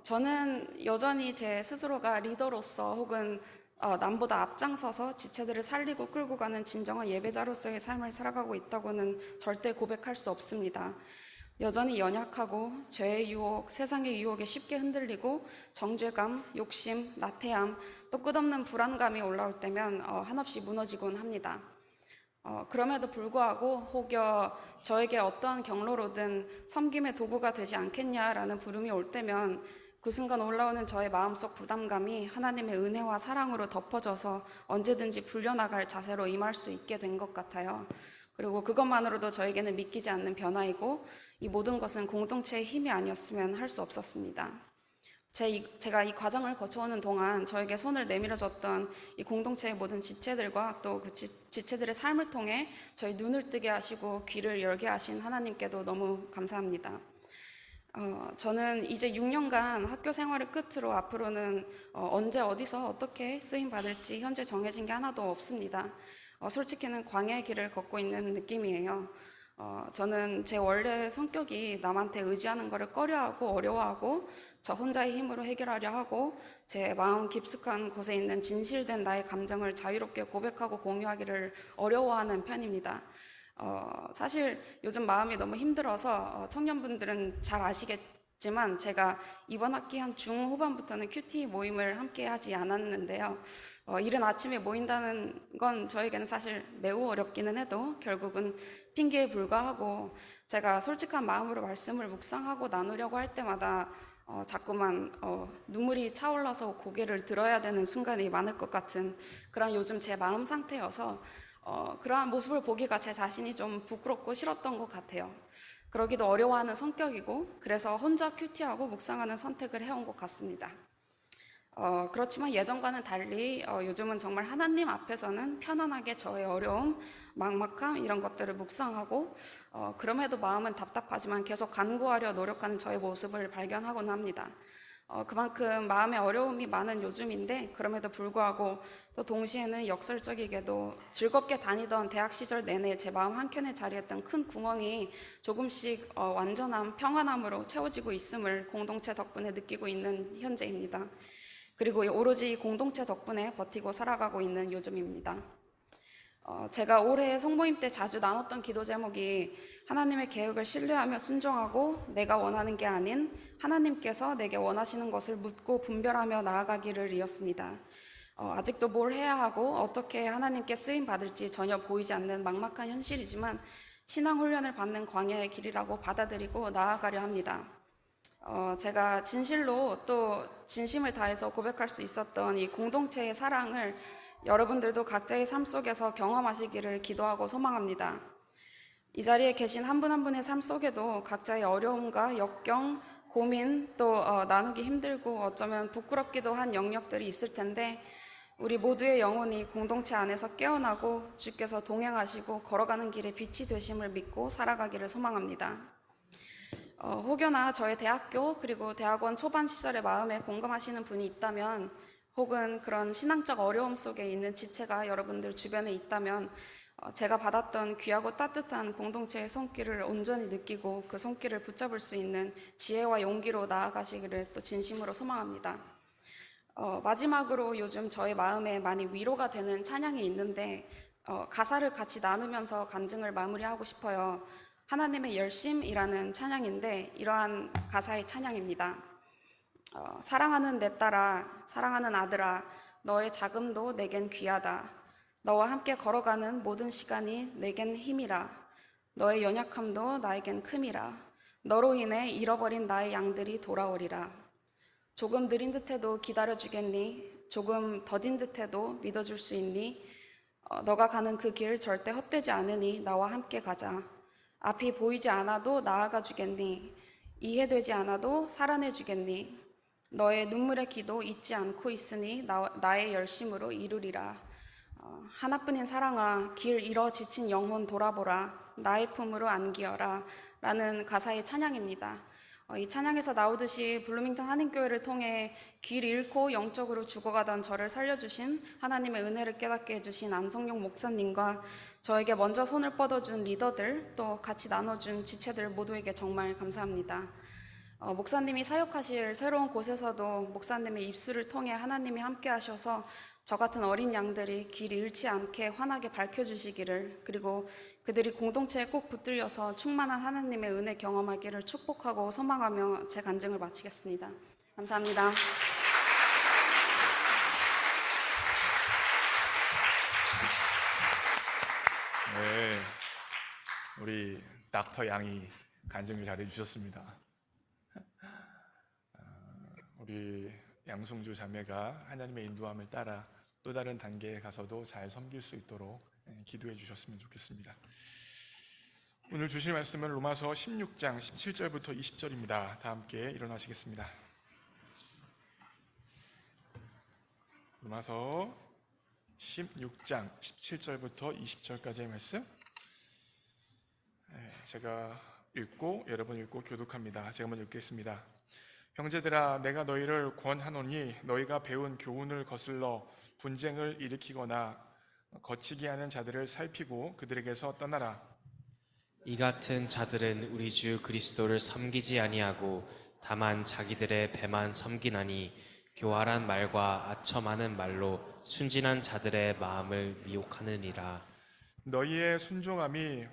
저는 여전히 제 스스로가 리더로서 혹은 남보다 앞장서서 지체들을 살리고 끌고 가는 진정한 예배자로서의 삶을 살아가고 있다고는 절대 고백할 수 없습니다. 여전히 연약하고 죄의 유혹, 세상의 유혹에 쉽게 흔들리고 정죄감, 욕심, 나태함, 또 끝없는 불안감이 올라올 때면 한없이 무너지곤 합니다. 그럼에도 불구하고 혹여 저에게 어떠한 경로로든 섬김의 도구가 되지 않겠냐라는 부름이 올 때면 그 순간 올라오는 저의 마음속 부담감이 하나님의 은혜와 사랑으로 덮어져서 언제든지 불려나갈 자세로 임할 수 있게 된 것 같아요. 그리고 그것만으로도 저에게는 믿기지 않는 변화이고 이 모든 것은 공동체의 힘이 아니었으면 할 수 없었습니다. 제가 이 과정을 거쳐오는 동안 저에게 손을 내밀어줬던 이 공동체의 모든 지체들과 또 그 지체들의 삶을 통해 저희 눈을 뜨게 하시고 귀를 열게 하신 하나님께도 너무 감사합니다. 저는 이제 6년간 학교 생활을 끝으로 앞으로는 언제 어디서 어떻게 쓰임 받을지 현재 정해진 게 하나도 없습니다. 솔직히는 광야의 길을 걷고 있는 느낌이에요. 저는 제 원래 성격이 남한테 의지하는 것을 꺼려하고 어려워하고 저 혼자의 힘으로 해결하려 하고 제 마음 깊숙한 곳에 있는 진실된 나의 감정을 자유롭게 고백하고 공유하기를 어려워하는 편입니다. 사실 요즘 마음이 너무 힘들어서 청년분들은 잘 아시겠지만 제가 이번 학기 한 중후반부터는 큐티 모임을 함께 하지 않았는데요. 이른 아침에 모인다는 건 저에게는 사실 매우 어렵기는 해도 결국은 핑계에 불과하고 제가 솔직한 마음으로 말씀을 묵상하고 나누려고 할 때마다 자꾸만 눈물이 차올라서 고개를 들어야 되는 순간이 많을 것 같은 그런 요즘 제 마음 상태여서 그러한 모습을 보기가 제 자신이 좀 부끄럽고 싫었던 것 같아요. 그러기도 어려워하는 성격이고 그래서 혼자 큐티하고 묵상하는 선택을 해온 것 같습니다. 그렇지만 예전과는 달리 요즘은 정말 하나님 앞에서는 편안하게 저의 어려움, 막막함 이런 것들을 묵상하고 그럼에도 마음은 답답하지만 계속 간구하려 노력하는 저의 모습을 발견하곤 합니다. 그만큼 마음의 어려움이 많은 요즘인데 그럼에도 불구하고 또 동시에는 역설적이게도 즐겁게 다니던 대학 시절 내내 제 마음 한켠에 자리했던 큰 구멍이 조금씩 완전함, 평안함으로 채워지고 있음을 공동체 덕분에 느끼고 있는 현재입니다. 그리고 오로지 공동체 덕분에 버티고 살아가고 있는 요즘입니다. 제가 올해 성모임 때 자주 나눴던 기도 제목이 하나님의 계획을 신뢰하며 순종하고 내가 원하는 게 아닌 하나님께서 내게 원하시는 것을 묻고 분별하며 나아가기를 이었습니다. 아직도 뭘 해야 하고 어떻게 하나님께 쓰임 받을지 전혀 보이지 않는 막막한 현실이지만 신앙 훈련을 받는 광야의 길이라고 받아들이고 나아가려 합니다. 제가 진실로 또 진심을 다해서 고백할 수 있었던 이 공동체의 사랑을 여러분들도 각자의 삶 속에서 경험하시기를 기도하고 소망합니다. 이 자리에 계신 한 분 한 분의 삶 속에도 각자의 어려움과 역경, 고민, 또 나누기 힘들고 어쩌면 부끄럽기도 한 영역들이 있을 텐데 우리 모두의 영혼이 공동체 안에서 깨어나고 주께서 동행하시고 걸어가는 길에 빛이 되심을 믿고 살아가기를 소망합니다. 혹여나 저의 대학교 그리고 대학원 초반 시절의 마음에 공감하시는 분이 있다면 혹은 그런 신앙적 어려움 속에 있는 지체가 여러분들 주변에 있다면 제가 받았던 귀하고 따뜻한 공동체의 손길을 온전히 느끼고 그 손길을 붙잡을 수 있는 지혜와 용기로 나아가시기를 또 진심으로 소망합니다. 마지막으로 요즘 저의 마음에 많이 위로가 되는 찬양이 있는데 가사를 같이 나누면서 간증을 마무리하고 싶어요. 하나님의 열심이라는 찬양인데 이러한 가사의 찬양입니다. 사랑하는 내 딸아, 사랑하는 아들아, 너의 자금도 내겐 귀하다. 너와 함께 걸어가는 모든 시간이 내겐 힘이라. 너의 연약함도 나에겐 큼이라. 너로 인해 잃어버린 나의 양들이 돌아오리라. 조금 느린 듯해도 기다려주겠니? 조금 더딘 듯해도 믿어줄 수 있니? 너가 가는 그 길 절대 헛되지 않으니 나와 함께 가자. 앞이 보이지 않아도 나아가 주겠니? 이해되지 않아도 살아내 주겠니? 너의 눈물의 기도 잊지 않고 있으니 나의 열심으로 이루리라. 하나뿐인 사랑아, 길 잃어 지친 영혼 돌아보라. 나의 품으로 안기어라. 라는 가사의 찬양입니다. 이 찬양에서 나오듯이 블루밍턴 한인교회를 통해 길 잃고 영적으로 죽어가던 저를 살려주신 하나님의 은혜를 깨닫게 해주신 안성용 목사님과 저에게 먼저 손을 뻗어준 리더들, 또 같이 나눠준 지체들 모두에게 정말 감사합니다. 목사님이 사역하실 새로운 곳에서도 목사님의 입술을 통해 하나님이 함께 하셔서 저 같은 어린 양들이 길 잃지 않게 환하게 밝혀주시기를, 그리고 그들이 공동체에 꼭 붙들려서 충만한 하나님의 은혜 경험하기를 축복하고 소망하며 제 간증을 마치겠습니다. 감사합니다. 네, 우리 닥터 양이 간증을 잘해 주셨습니다. 우리 양승주 자매가 하나님의 인도함을 따라 또 다른 단계에 가서도 잘 섬길 수 있도록 기도해 주셨으면 좋겠습니다. 오늘 주실 말씀은 로마서 16장 17절부터 20절입니다. 다 함께 일어나시겠습니다. 로마서 16장 17절부터 20절까지의 말씀, 제가 읽고 여러분 읽고 교독합니다. 제가 먼저 읽겠습니다. 형제들아, 내가 너희를 권하노니 너희가 배운 교훈을 거슬러 분쟁을 일으키거나 거치게 하는 자들을 살피고 그들에게서 떠나라. 이 같은 자들은 우리 주 그리스도를 섬기지 아니하고 다만 자기들의 배만 섬기나니 교활한 말과 아첨하는 말로 순진한 자들의 마음을 미혹하느니라. 너희의 순종함이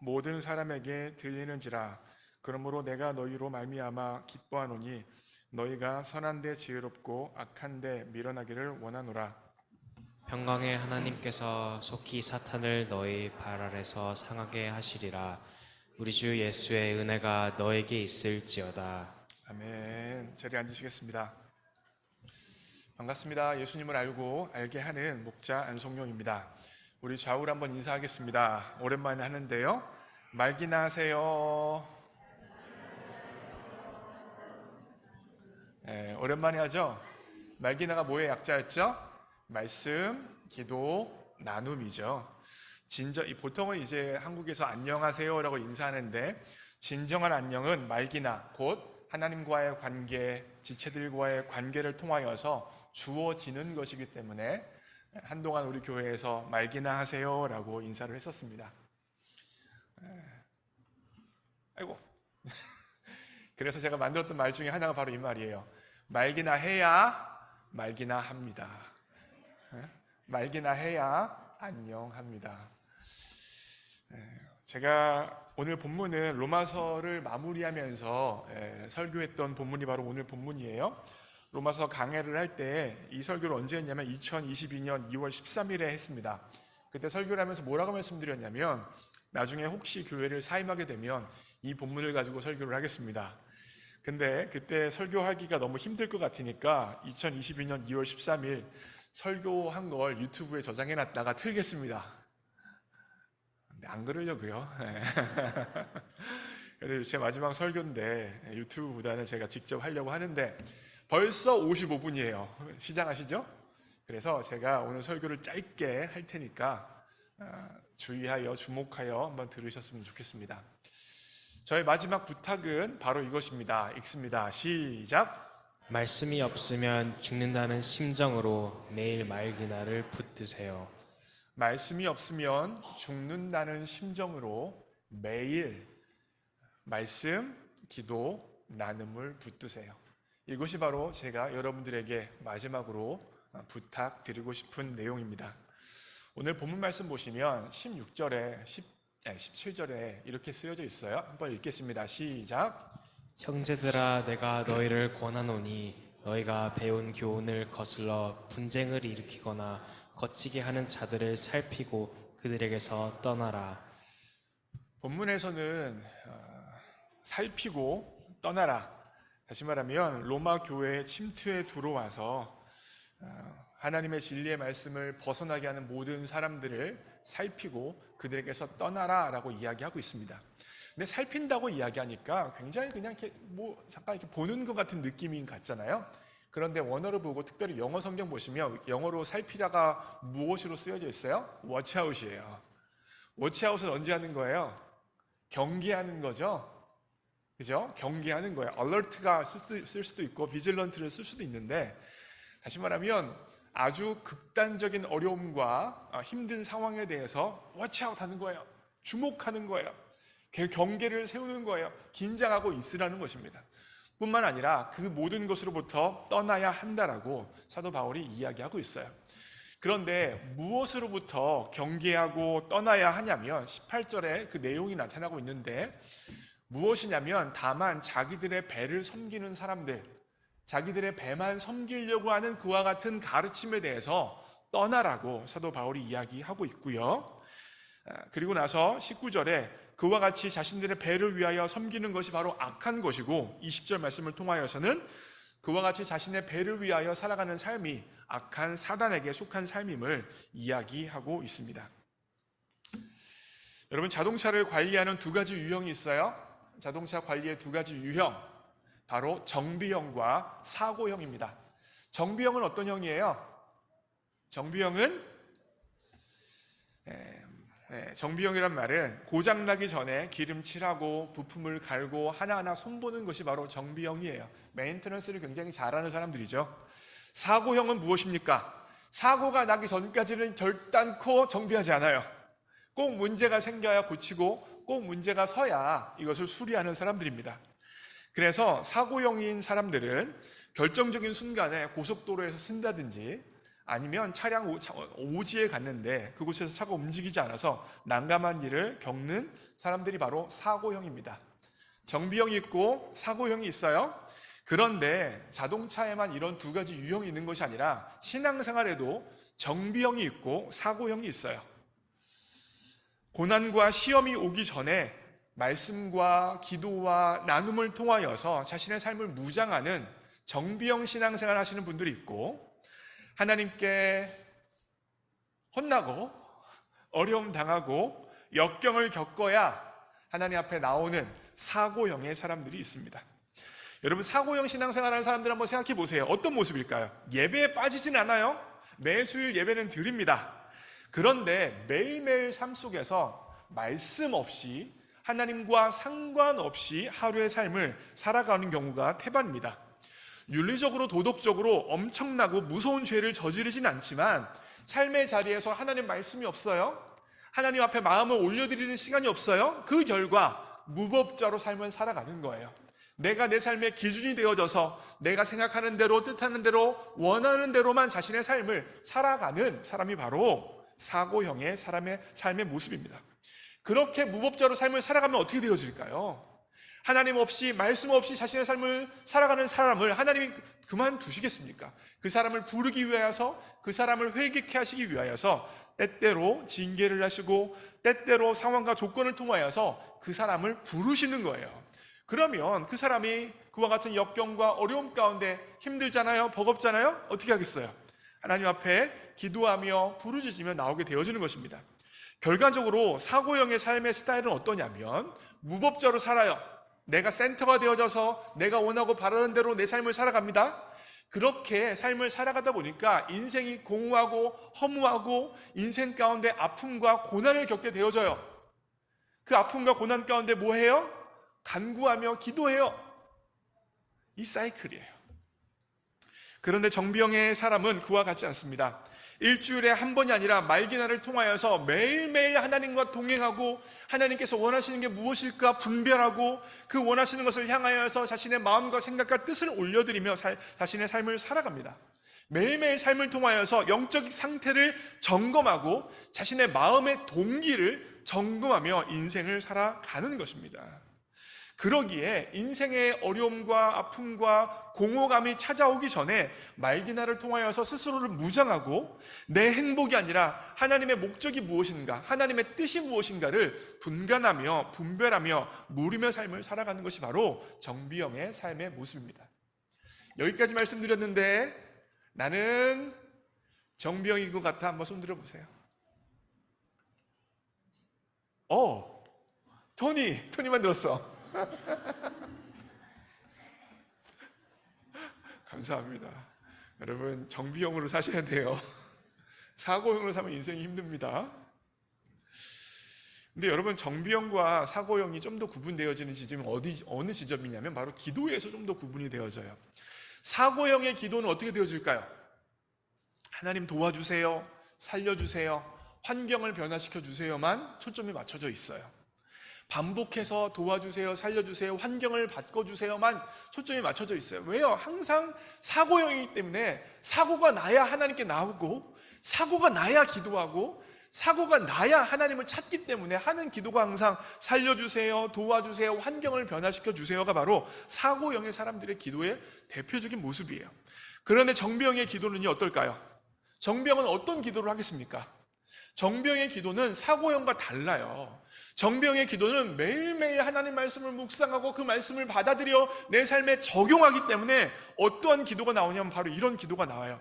모든 사람에게 들리는지라. 그러므로 내가 너희로 말미암아 기뻐하노니 너희가 선한데 지혜롭고 악한데 밀어나기를 원하노라. 평강의 하나님께서 속히 사탄을 너희 발 아래서 상하게 하시리라. 우리 주 예수의 은혜가 너에게 있을지어다. 아멘. 자리에 앉으시겠습니다. 반갑습니다. 예수님을 알게 하는 목자 안송용입니다. 우리 좌우로 한번 인사하겠습니다. 오랜만에 하는데요. 말기나 하세요. 오랜만에 하죠. 말기나가 뭐의 약자였죠? 말씀, 기도, 나눔이죠. 보통은 이제 한국에서 안녕하세요라고 인사하는데, 진정한 안녕은 말기나, 곧 하나님과의 관계, 지체들과의 관계를 통하여서 주어지는 것이기 때문에 한동안 우리 교회에서 말기나 하세요라고 인사를 했었습니다. 아이고. 그래서 제가 만들었던 말 중에 하나가 바로 이 말이에요. 말기나 해야 말기나 합니다. 말기나 해야 안녕합니다. 제가 오늘 본문은 로마서를 마무리하면서 설교했던 본문이 바로 오늘 본문이에요. 로마서 강해를 할 때 이 설교를 언제 했냐면 2022년 2월 13일에 했습니다. 그때 설교를 하면서 뭐라고 말씀드렸냐면, 나중에 혹시 교회를 사임하게 되면 이 본문을 가지고 설교를 하겠습니다. 근데 그때 설교하기가 너무 힘들 것 같으니까 2022년 2월 13일 설교한 걸 유튜브에 저장해놨다가 틀겠습니다. 근데 안 그러려고요. 그래서 제 마지막 설교인데 유튜브보다는 제가 직접 하려고 하는데 벌써 55분이에요. 시작하시죠? 그래서 제가 오늘 설교를 짧게 할 테니까 주의하여 주목하여 한번 들으셨으면 좋겠습니다. 저의 마지막 부탁은 바로 이것입니다. 읽습니다. 시작. 말씀이 없으면 죽는다는 심정으로 매일 말기나를 붙드세요. 말씀이 없으면 죽는다는 심정으로 매일 말씀, 기도, 나눔을 붙드세요. 이것이 바로 제가 여러분들에게 마지막으로 부탁드리고 싶은 내용입니다. 오늘 본문 말씀 보시면 16절에 17절에 이렇게 쓰여져 있어요. 한번 읽겠습니다. 시작. 형제들아, 내가 너희를 권하노니 너희가 배운 교훈을 거슬러 분쟁을 일으키거나 거치게 하는 자들을 살피고 그들에게서 떠나라. 본문에서는 살피고 떠나라. 다시 말하면 로마 교회의 침투에 들어와서 하나님의 진리의 말씀을 벗어나게 하는 모든 사람들을 살피고 그들에게서 떠나라 라고 이야기하고 있습니다. 근데 살핀다고 이야기하니까 굉장히 그냥 이렇게 잠깐 이렇게 보는 것 같은 느낌이 같잖아요. 그런데 원어를 보고 특별히 영어 성경 보시면 영어로 살피다가 무엇으로 쓰여져 있어요? 워치아웃이에요. 워치아웃은 언제 하는 거예요? 경계하는 거죠. 그죠? 경계하는 거예요. alert가 쓸 수도 있고 vigilant를 쓸 수도 있는데, 다시 말하면 아주 극단적인 어려움과 힘든 상황에 대해서 watch out 하는 거예요. 주목하는 거예요. 경계를 세우는 거예요. 긴장하고 있으라는 것입니다. 뿐만 아니라 그 모든 것으로부터 떠나야 한다라고 사도 바울이 이야기하고 있어요. 그런데 무엇으로부터 경계하고 떠나야 하냐면 18절에 그 내용이 나타나고 있는데, 무엇이냐면 다만 자기들의 배를 섬기는 사람들, 자기들의 배만 섬기려고 하는 그와 같은 가르침에 대해서 떠나라고 사도 바울이 이야기하고 있고요. 그리고 나서 19절에 그와 같이 자신들의 배를 위하여 섬기는 것이 바로 악한 것이고, 20절 말씀을 통하여서는 그와 같이 자신의 배를 위하여 살아가는 삶이 악한 사단에게 속한 삶임을 이야기하고 있습니다. 여러분, 자동차를 관리하는 두 가지 유형이 있어요. 자동차 관리의 두 가지 유형, 바로 정비형과 사고형입니다. 정비형은 어떤 형이에요? 정비형이란 말은 고장나기 전에 기름 칠하고 부품을 갈고 하나하나 손보는 것이 바로 정비형이에요. 메인테넌스를 굉장히 잘하는 사람들이죠. 사고형은 무엇입니까? 사고가 나기 전까지는 결단코 정비하지 않아요. 꼭 문제가 생겨야 고치고 꼭 문제가 서야 이것을 수리하는 사람들입니다. 그래서 사고형인 사람들은 결정적인 순간에 고속도로에서 쓴다든지 아니면 차량 오지에 갔는데 그곳에서 차가 움직이지 않아서 난감한 일을 겪는 사람들이 바로 사고형입니다. 정비형이 있고 사고형이 있어요. 그런데 자동차에만 이런 두 가지 유형이 있는 것이 아니라 신앙생활에도 정비형이 있고 사고형이 있어요. 고난과 시험이 오기 전에 말씀과 기도와 나눔을 통하여서 자신의 삶을 무장하는 정비형 신앙생활 하시는 분들이 있고, 하나님께 혼나고 어려움 당하고 역경을 겪어야 하나님 앞에 나오는 사고형의 사람들이 있습니다. 여러분, 사고형 신앙생활하는 사람들 한번 생각해 보세요. 어떤 모습일까요? 예배에 빠지진 않아요. 매수일 예배는 드립니다. 그런데 매일매일 삶 속에서 말씀 없이, 하나님과 상관없이 하루의 삶을 살아가는 경우가 태반입니다. 윤리적으로 도덕적으로 엄청나고 무서운 죄를 저지르진 않지만 삶의 자리에서 하나님 말씀이 없어요. 하나님 앞에 마음을 올려드리는 시간이 없어요. 그 결과 무법자로 삶을 살아가는 거예요. 내가 내 삶의 기준이 되어져서 내가 생각하는 대로, 뜻하는 대로, 원하는 대로만 자신의 삶을 살아가는 사람이 바로 사고형의 사람의 삶의 모습입니다. 그렇게 무법자로 삶을 살아가면 어떻게 되어질까요? 하나님 없이, 말씀 없이 자신의 삶을 살아가는 사람을 하나님이 그만두시겠습니까? 그 사람을 부르기 위하여서, 그 사람을 회개케 하시기 위하여서 때때로 징계를 하시고 때때로 상황과 조건을 통하여서 그 사람을 부르시는 거예요. 그러면 그 사람이 그와 같은 역경과 어려움 가운데 힘들잖아요, 버겁잖아요. 어떻게 하겠어요? 하나님 앞에 기도하며 부르짖으며 나오게 되어지는 것입니다. 결과적으로 사고형의 삶의 스타일은 어떠냐면 무법자로 살아요. 내가 센터가 되어져서 내가 원하고 바라는 대로 내 삶을 살아갑니다. 그렇게 삶을 살아가다 보니까 인생이 공허하고 허무하고 인생 가운데 아픔과 고난을 겪게 되어져요. 그 아픔과 고난 가운데 뭐 해요? 간구하며 기도해요. 이 사이클이에요. 그런데 정비형의 사람은 그와 같지 않습니다. 일주일에 한 번이 아니라 말기나를 통하여서 매일매일 하나님과 동행하고 하나님께서 원하시는 게 무엇일까 분별하고 그 원하시는 것을 향하여서 자신의 마음과 생각과 뜻을 올려드리며 자신의 삶을 살아갑니다. 매일매일 삶을 통하여서 영적 상태를 점검하고 자신의 마음의 동기를 점검하며 인생을 살아가는 것입니다. 그러기에 인생의 어려움과 아픔과 공허감이 찾아오기 전에 말기나를 통하여서 스스로를 무장하고 내 행복이 아니라 하나님의 목적이 무엇인가, 하나님의 뜻이 무엇인가를 분간하며 분별하며 물으며 삶을 살아가는 것이 바로 정비형의 삶의 모습입니다. 여기까지 말씀드렸는데 나는 정비형인 것 같아. 한번 손 들어보세요. 토니만 들었어. 감사합니다. 여러분, 정비형으로 사셔야 돼요. 사고형으로 살면 인생이 힘듭니다. 근데 여러분, 정비형과 사고형이 좀 더 구분되어지는 지점이 어느 지점이냐면 바로 기도에서 좀 더 구분이 되어져요. 사고형의 기도는 어떻게 되어질까요? 하나님 도와주세요, 살려주세요, 환경을 변화시켜 주세요만 초점이 맞춰져 있어요. 반복해서 도와주세요, 살려주세요, 환경을 바꿔주세요만 초점이 맞춰져 있어요. 왜요? 항상 사고형이기 때문에 사고가 나야 하나님께 나오고, 사고가 나야 기도하고, 사고가 나야 하나님을 찾기 때문에 하는 기도가 항상 살려주세요, 도와주세요, 환경을 변화시켜 주세요가 바로 사고형의 사람들의 기도의 대표적인 모습이에요. 그런데 정비형의 기도는요, 어떨까요? 정비형은 어떤 기도를 하겠습니까? 정비형의 기도는 사고형과 달라요. 정비형의 기도는 매일매일 하나님 말씀을 묵상하고 그 말씀을 받아들여 내 삶에 적용하기 때문에 어떠한 기도가 나오냐면 바로 이런 기도가 나와요.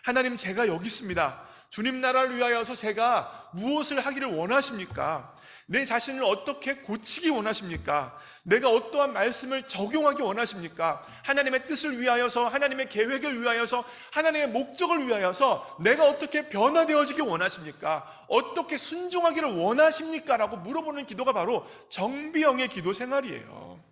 하나님, 제가 여기 있습니다. 주님 나라를 위하여서 제가 무엇을 하기를 원하십니까? 내 자신을 어떻게 고치기 원하십니까? 내가 어떠한 말씀을 적용하기 원하십니까? 하나님의 뜻을 위하여서, 하나님의 계획을 위하여서, 하나님의 목적을 위하여서 내가 어떻게 변화되어지기 원하십니까? 어떻게 순종하기를 원하십니까? 라고 물어보는 기도가 바로 정비형의 기도 생활이에요.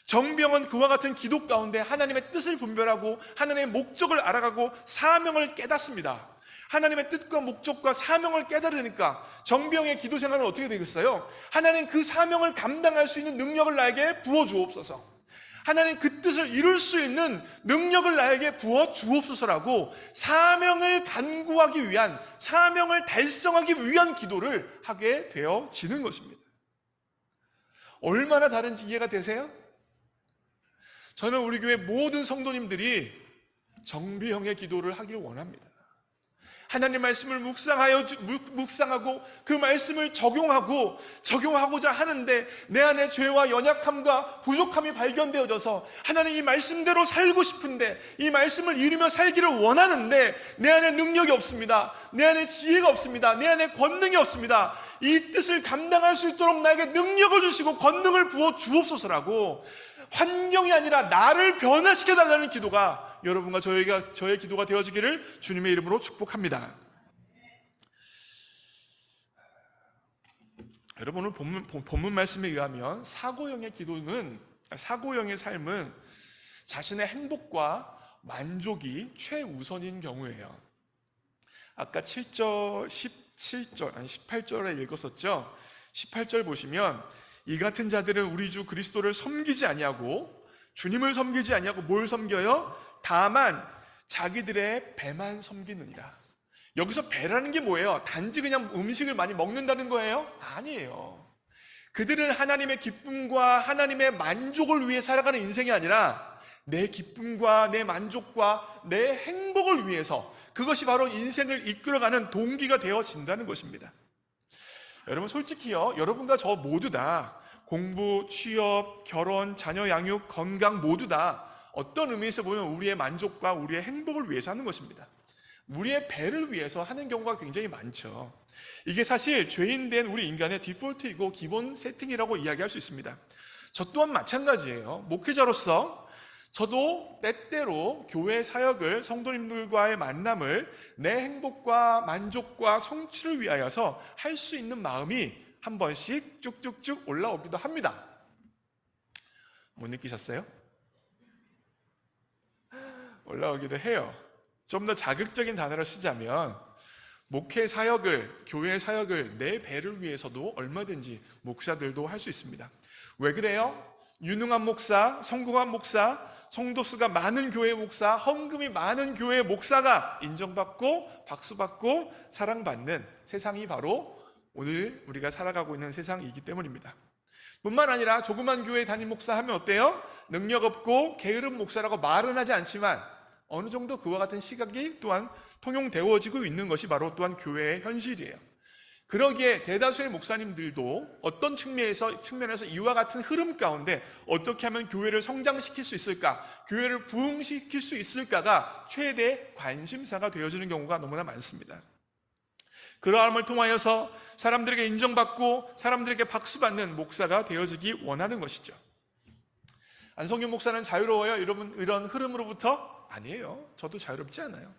정비형은 그와 같은 기도 가운데 하나님의 뜻을 분별하고 하나님의 목적을 알아가고 사명을 깨닫습니다. 하나님의 뜻과 목적과 사명을 깨달으니까 정비형의 기도 생활은 어떻게 되겠어요? 하나님, 그 사명을 감당할 수 있는 능력을 나에게 부어 주옵소서. 하나님, 그 뜻을 이룰 수 있는 능력을 나에게 부어 주옵소서라고 사명을 간구하기 위한, 사명을 달성하기 위한 기도를 하게 되어지는 것입니다. 얼마나 다른지 이해가 되세요? 저는 우리 교회 모든 성도님들이 정비형의 기도를 하기를 원합니다. 하나님 말씀을 묵상하고 그 말씀을 적용하고자 하는데 내 안에 죄와 연약함과 부족함이 발견되어져서 하나님, 이 말씀대로 살고 싶은데, 이 말씀을 이루며 살기를 원하는데 내 안에 능력이 없습니다. 내 안에 지혜가 없습니다. 내 안에 권능이 없습니다. 이 뜻을 감당할 수 있도록 나에게 능력을 주시고 권능을 부어 주옵소서라고, 환경이 아니라 나를 변화시켜 달라는 기도가 여러분과 저의 기도가 되어지기를 주님의 이름으로 축복합니다. 여러분, 오늘 본문 말씀에 의하면 사고형의 삶은 자신의 행복과 만족이 최우선인 경우예요. 아까 18절에 읽었었죠. 18절 보시면, 이 같은 자들은 우리 주 그리스도를 섬기지 아니하고, 주님을 섬기지 아니하고 뭘 섬겨요? 다만 자기들의 배만 섬기느니라. 여기서 배라는 게 뭐예요? 단지 그냥 음식을 많이 먹는다는 거예요? 아니에요. 그들은 하나님의 기쁨과 하나님의 만족을 위해 살아가는 인생이 아니라 내 기쁨과 내 만족과 내 행복을 위해서, 그것이 바로 인생을 이끌어가는 동기가 되어진다는 것입니다. 여러분, 솔직히요, 여러분과 저 모두 다 공부, 취업, 결혼, 자녀 양육, 건강 모두 다 어떤 의미에서 보면 우리의 만족과 우리의 행복을 위해서 하는 것입니다. 우리의 배를 위해서 하는 경우가 굉장히 많죠. 이게 사실 죄인된 우리 인간의 디폴트이고 기본 세팅이라고 이야기할 수 있습니다. 저 또한 마찬가지예요. 목회자로서 저도 때때로 교회 사역을, 성도님들과의 만남을 내 행복과 만족과 성취를 위하여서 할 수 있는 마음이 한 번씩 쭉쭉쭉 올라오기도 합니다. 못 느끼셨어요? 올라오기도 해요. 좀 더 자극적인 단어를 쓰자면, 목회 사역을, 교회 사역을 내 배를 위해서도 얼마든지 목사들도 할 수 있습니다. 왜 그래요? 유능한 목사, 성공한 목사, 성도수가 많은 교회 목사, 헌금이 많은 교회 목사가 인정받고 박수받고 사랑받는 세상이 바로 오늘 우리가 살아가고 있는 세상이기 때문입니다. 뿐만 아니라 조그만 교회 담임 목사 하면 어때요? 능력 없고 게으른 목사라고 말은 하지 않지만 어느 정도 그와 같은 시각이 또한 통용되어지고 있는 것이 바로 또한 교회의 현실이에요. 그러기에 대다수의 목사님들도 어떤 측면에서 이와 같은 흐름 가운데 어떻게 하면 교회를 성장시킬 수 있을까, 교회를 부흥시킬 수 있을까가 최대 관심사가 되어지는 경우가 너무나 많습니다. 그러함을 통하여서 사람들에게 인정받고 사람들에게 박수받는 목사가 되어지기 원하는 것이죠. 안성균 목사는 자유로워요? 여러분, 이런 흐름으로부터? 아니에요. 저도 자유롭지 않아요.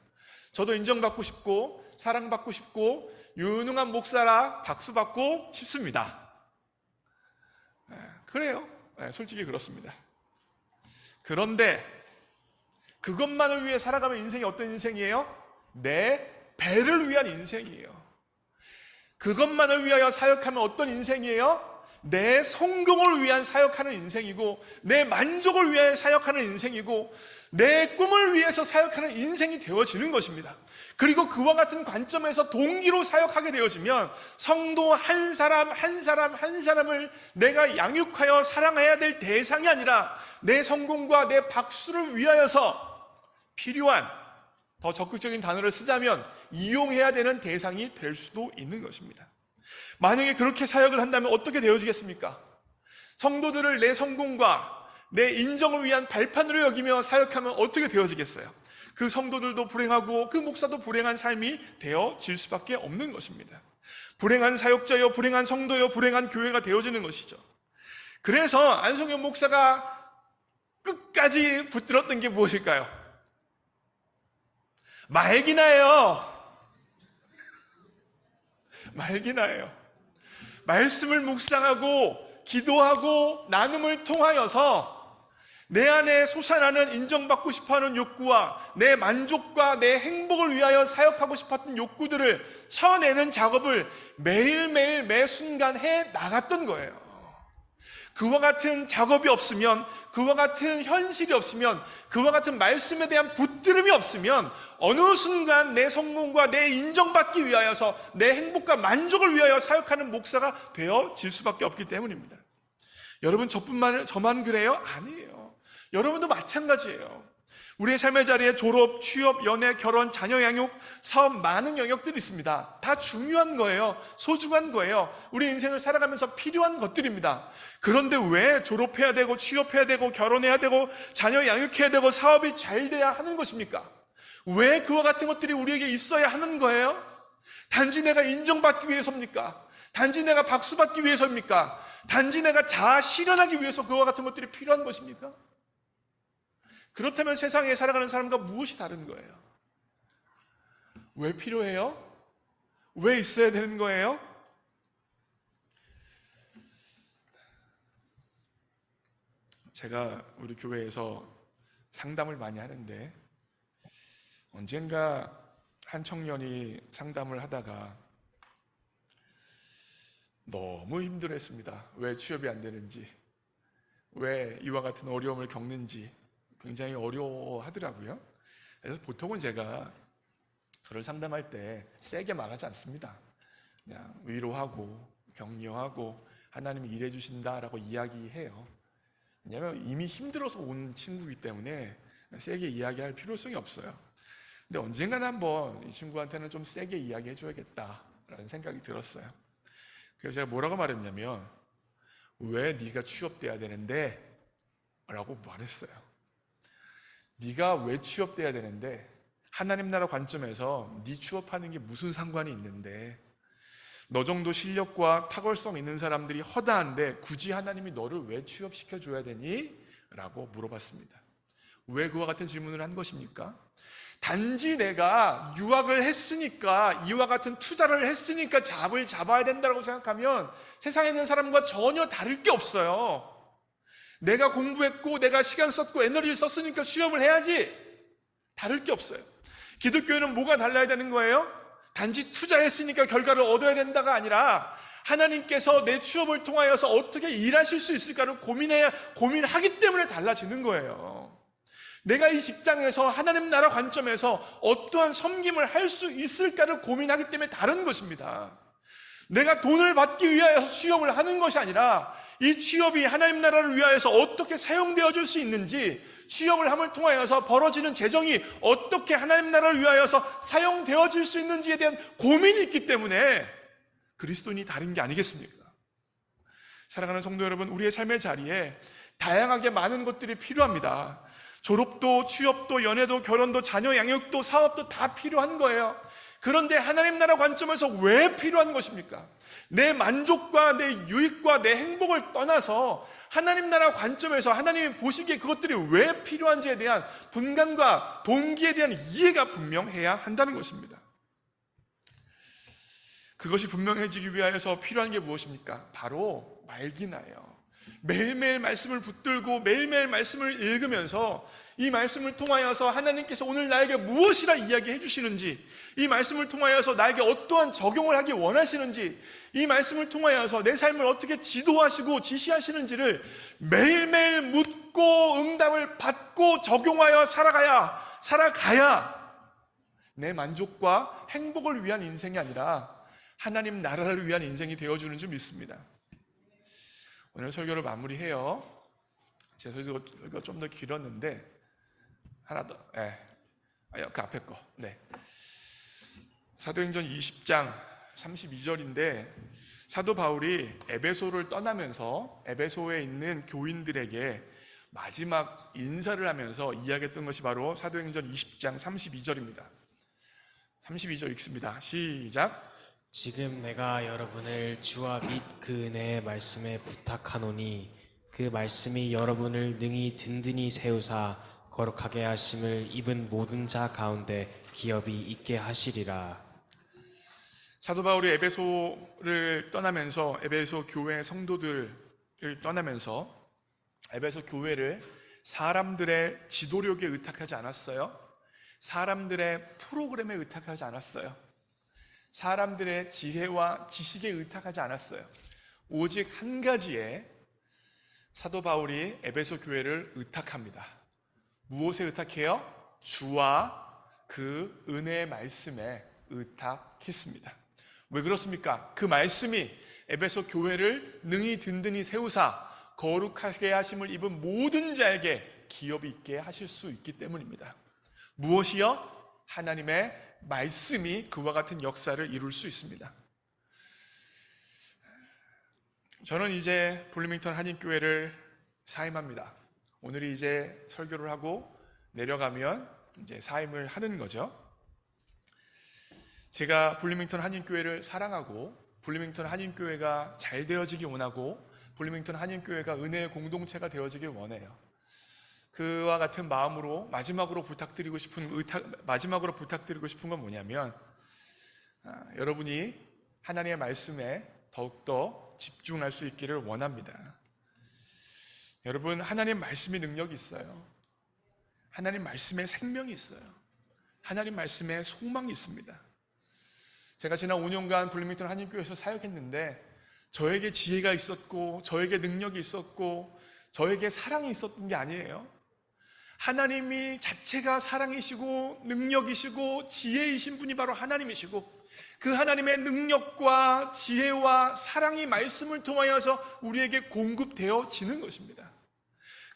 저도 인정받고 싶고 사랑받고 싶고 유능한 목사라 박수받고 싶습니다. 그래요. 네, 솔직히 그렇습니다. 그런데 그것만을 위해 살아가면 인생이 어떤 인생이에요? 내 배를 위한 인생이에요. 그것만을 위하여 사역하면 어떤 인생이에요? 내 성공을 위한 사역하는 인생이고, 내 만족을 위하여 사역하는 인생이고, 내 꿈을 위해서 사역하는 인생이 되어지는 것입니다. 그리고 그와 같은 관점에서 동기로 사역하게 되어지면 성도 한 사람 한 사람 한 사람을 내가 양육하여 사랑해야 될 대상이 아니라 내 성공과 내 박수를 위하여서 필요한, 더 적극적인 단어를 쓰자면 이용해야 되는 대상이 될 수도 있는 것입니다. 만약에 그렇게 사역을 한다면 어떻게 되어지겠습니까? 성도들을 내 성공과 내 인정을 위한 발판으로 여기며 사역하면 어떻게 되어지겠어요? 그 성도들도 불행하고 그 목사도 불행한 삶이 되어질 수밖에 없는 것입니다. 불행한 사역자요, 불행한 성도요, 불행한 교회가 되어지는 것이죠. 그래서 안성현 목사가 끝까지 붙들었던 게 무엇일까요? 말기나예요. 말기나예요. 말씀을 묵상하고 기도하고 나눔을 통하여서 내 안에 솟아나는 인정받고 싶어하는 욕구와 내 만족과 내 행복을 위하여 사역하고 싶었던 욕구들을 쳐내는 작업을 매일매일 매 순간 해 나갔던 거예요. 그와 같은 작업이 없으면, 그와 같은 현실이 없으면, 그와 같은 말씀에 대한 붙들음이 없으면 어느 순간 내 성공과 내 인정받기 위하여서 내 행복과 만족을 위하여 사역하는 목사가 되어질 수밖에 없기 때문입니다. 여러분 저만 그래요? 아니에요. 여러분도 마찬가지예요. 우리의 삶의 자리에 졸업, 취업, 연애, 결혼, 자녀 양육, 사업, 많은 영역들이 있습니다. 다 중요한 거예요. 소중한 거예요. 우리 인생을 살아가면서 필요한 것들입니다. 그런데 왜 졸업해야 되고 취업해야 되고 결혼해야 되고 자녀 양육해야 되고 사업이 잘 돼야 하는 것입니까? 왜 그와 같은 것들이 우리에게 있어야 하는 거예요? 단지 내가 인정받기 위해서입니까? 단지 내가 박수받기 위해서입니까? 단지 내가 자아 실현하기 위해서 그와 같은 것들이 필요한 것입니까? 그렇다면 세상에 살아가는 사람과 무엇이 다른 거예요? 왜 필요해요? 왜 있어야 되는 거예요? 제가 우리 교회에서 상담을 많이 하는데 언젠가 한 청년이 상담을 하다가 너무 힘들어했습니다. 왜 취업이 안 되는지, 왜 이와 같은 어려움을 겪는지 굉장히 어려워하더라고요. 그래서 보통은 제가 그를 상담할 때 세게 말하지 않습니다. 그냥 위로하고 격려하고 하나님이 일해 주신다라고 이야기해요. 왜냐하면 이미 힘들어서 온 친구이기 때문에 세게 이야기할 필요성이 없어요. 근데 언젠가는 한번 이 친구한테는 좀 세게 이야기해 줘야겠다라는 생각이 들었어요. 그래서 제가 뭐라고 말했냐면, 왜 네가 취업돼야 되는데? 라고 말했어요. 네가 왜 취업돼야 되는데? 하나님 나라 관점에서 네 취업하는 게 무슨 상관이 있는데? 너 정도 실력과 탁월성 있는 사람들이 허다한데 굳이 하나님이 너를 왜 취업시켜줘야 되니? 라고 물어봤습니다. 왜 그와 같은 질문을 한 것입니까? 단지 내가 유학을 했으니까, 이와 같은 투자를 했으니까 잡을 잡아야 된다고 생각하면 세상에 있는 사람과 전혀 다를 게 없어요. 내가 공부했고 내가 시간 썼고 에너지를 썼으니까 취업을 해야지, 다를 게 없어요. 기독교회는 뭐가 달라야 되는 거예요? 단지 투자했으니까 결과를 얻어야 된다가 아니라 하나님께서 내 취업을 통하여서 어떻게 일하실 수 있을까를 고민하기 때문에 달라지는 거예요. 내가 이 직장에서 하나님 나라 관점에서 어떠한 섬김을 할 수 있을까를 고민하기 때문에 다른 것입니다. 내가 돈을 받기 위하여 취업을 하는 것이 아니라 이 취업이 하나님 나라를 위하여서 어떻게 사용되어 줄 수 있는지, 취업을 함을 통하여서 벌어지는 재정이 어떻게 하나님 나라를 위하여서 사용되어질 수 있는지에 대한 고민이 있기 때문에 그리스도인이 다른 게 아니겠습니까? 사랑하는 성도 여러분, 우리의 삶의 자리에 다양하게 많은 것들이 필요합니다. 졸업도, 취업도, 연애도, 결혼도, 자녀 양육도, 사업도 다 필요한 거예요. 그런데 하나님 나라 관점에서 왜 필요한 것입니까? 내 만족과 내 유익과 내 행복을 떠나서 하나님 나라 관점에서 하나님이 보시기에 그것들이 왜 필요한지에 대한 분간과 동기에 대한 이해가 분명해야 한다는 것입니다. 그것이 분명해지기 위하여서 필요한 게 무엇입니까? 바로 말기나예요. 매일매일 말씀을 붙들고 매일매일 말씀을 읽으면서 이 말씀을 통하여서 하나님께서 오늘 나에게 무엇이라 이야기해 주시는지, 이 말씀을 통하여서 나에게 어떠한 적용을 하기 원하시는지, 이 말씀을 통하여서 내 삶을 어떻게 지도하시고 지시하시는지를 매일매일 묻고 응답을 받고 적용하여 살아가야 내 만족과 행복을 위한 인생이 아니라 하나님 나라를 위한 인생이 되어주는 줄 믿습니다. 오늘 설교를 마무리해요. 제 설교가 좀 더 길었는데 하나 더, 그 앞에 거. 사도행전 20장 32절인데 사도 바울이 에베소를 떠나면서 에베소에 있는 교인들에게 마지막 인사를 하면서 이야기했던 것이 바로 사도행전 20장 32절입니다. 32절 읽습니다. 시작. 지금 내가 여러분을 주와 및 그 은혜의 말씀에 부탁하노니 그 말씀이 여러분을 능히 든든히 세우사 거룩하게 하심을 입은 모든 자 가운데 기업이 있게 하시리라. 사도 바울이 에베소를 떠나면서 에베소 교회 성도들을 떠나면서 에베소 교회를 사람들의 지도력에 의탁하지 않았어요. 사람들의 프로그램에 의탁하지 않았어요. 사람들의 지혜와 지식에 의탁하지 않았어요. 오직 한 가지에 사도 바울이 에베소 교회를 의탁합니다. 무엇에 의탁해요? 주와 그 은혜의 말씀에 의탁했습니다. 왜 그렇습니까? 그 말씀이 에베소 교회를 능히 든든히 세우사 거룩하게 하심을 입은 모든 자에게 기업이 있게 하실 수 있기 때문입니다. 무엇이요? 하나님의 말씀이 그와 같은 역사를 이룰 수 있습니다. 저는 이제 블루밍턴 한인교회를 사임합니다. 오늘이 이제 설교를 하고 내려가면 이제 사임을 하는 거죠. 제가 블루밍턴 한인교회를 사랑하고 블루밍턴 한인교회가 잘 되어지기 원하고 블루밍턴 한인교회가 은혜의 공동체가 되어지길 원해요. 그와 같은 마음으로 마지막으로 부탁드리고 싶은 건 뭐냐면 여러분이 하나님의 말씀에 더욱더 집중할 수 있기를 원합니다. 여러분, 하나님 말씀의 능력이 있어요. 하나님 말씀에 생명이 있어요. 하나님 말씀에 소망이 있습니다. 제가 지난 5년간 블루밍턴 한인교회에서 사역했는데 저에게 지혜가 있었고 저에게 능력이 있었고 저에게 사랑이 있었던 게 아니에요. 하나님이 자체가 사랑이시고 능력이시고 지혜이신 분이 바로 하나님이시고 그 하나님의 능력과 지혜와 사랑이 말씀을 통하여서 우리에게 공급되어지는 것입니다.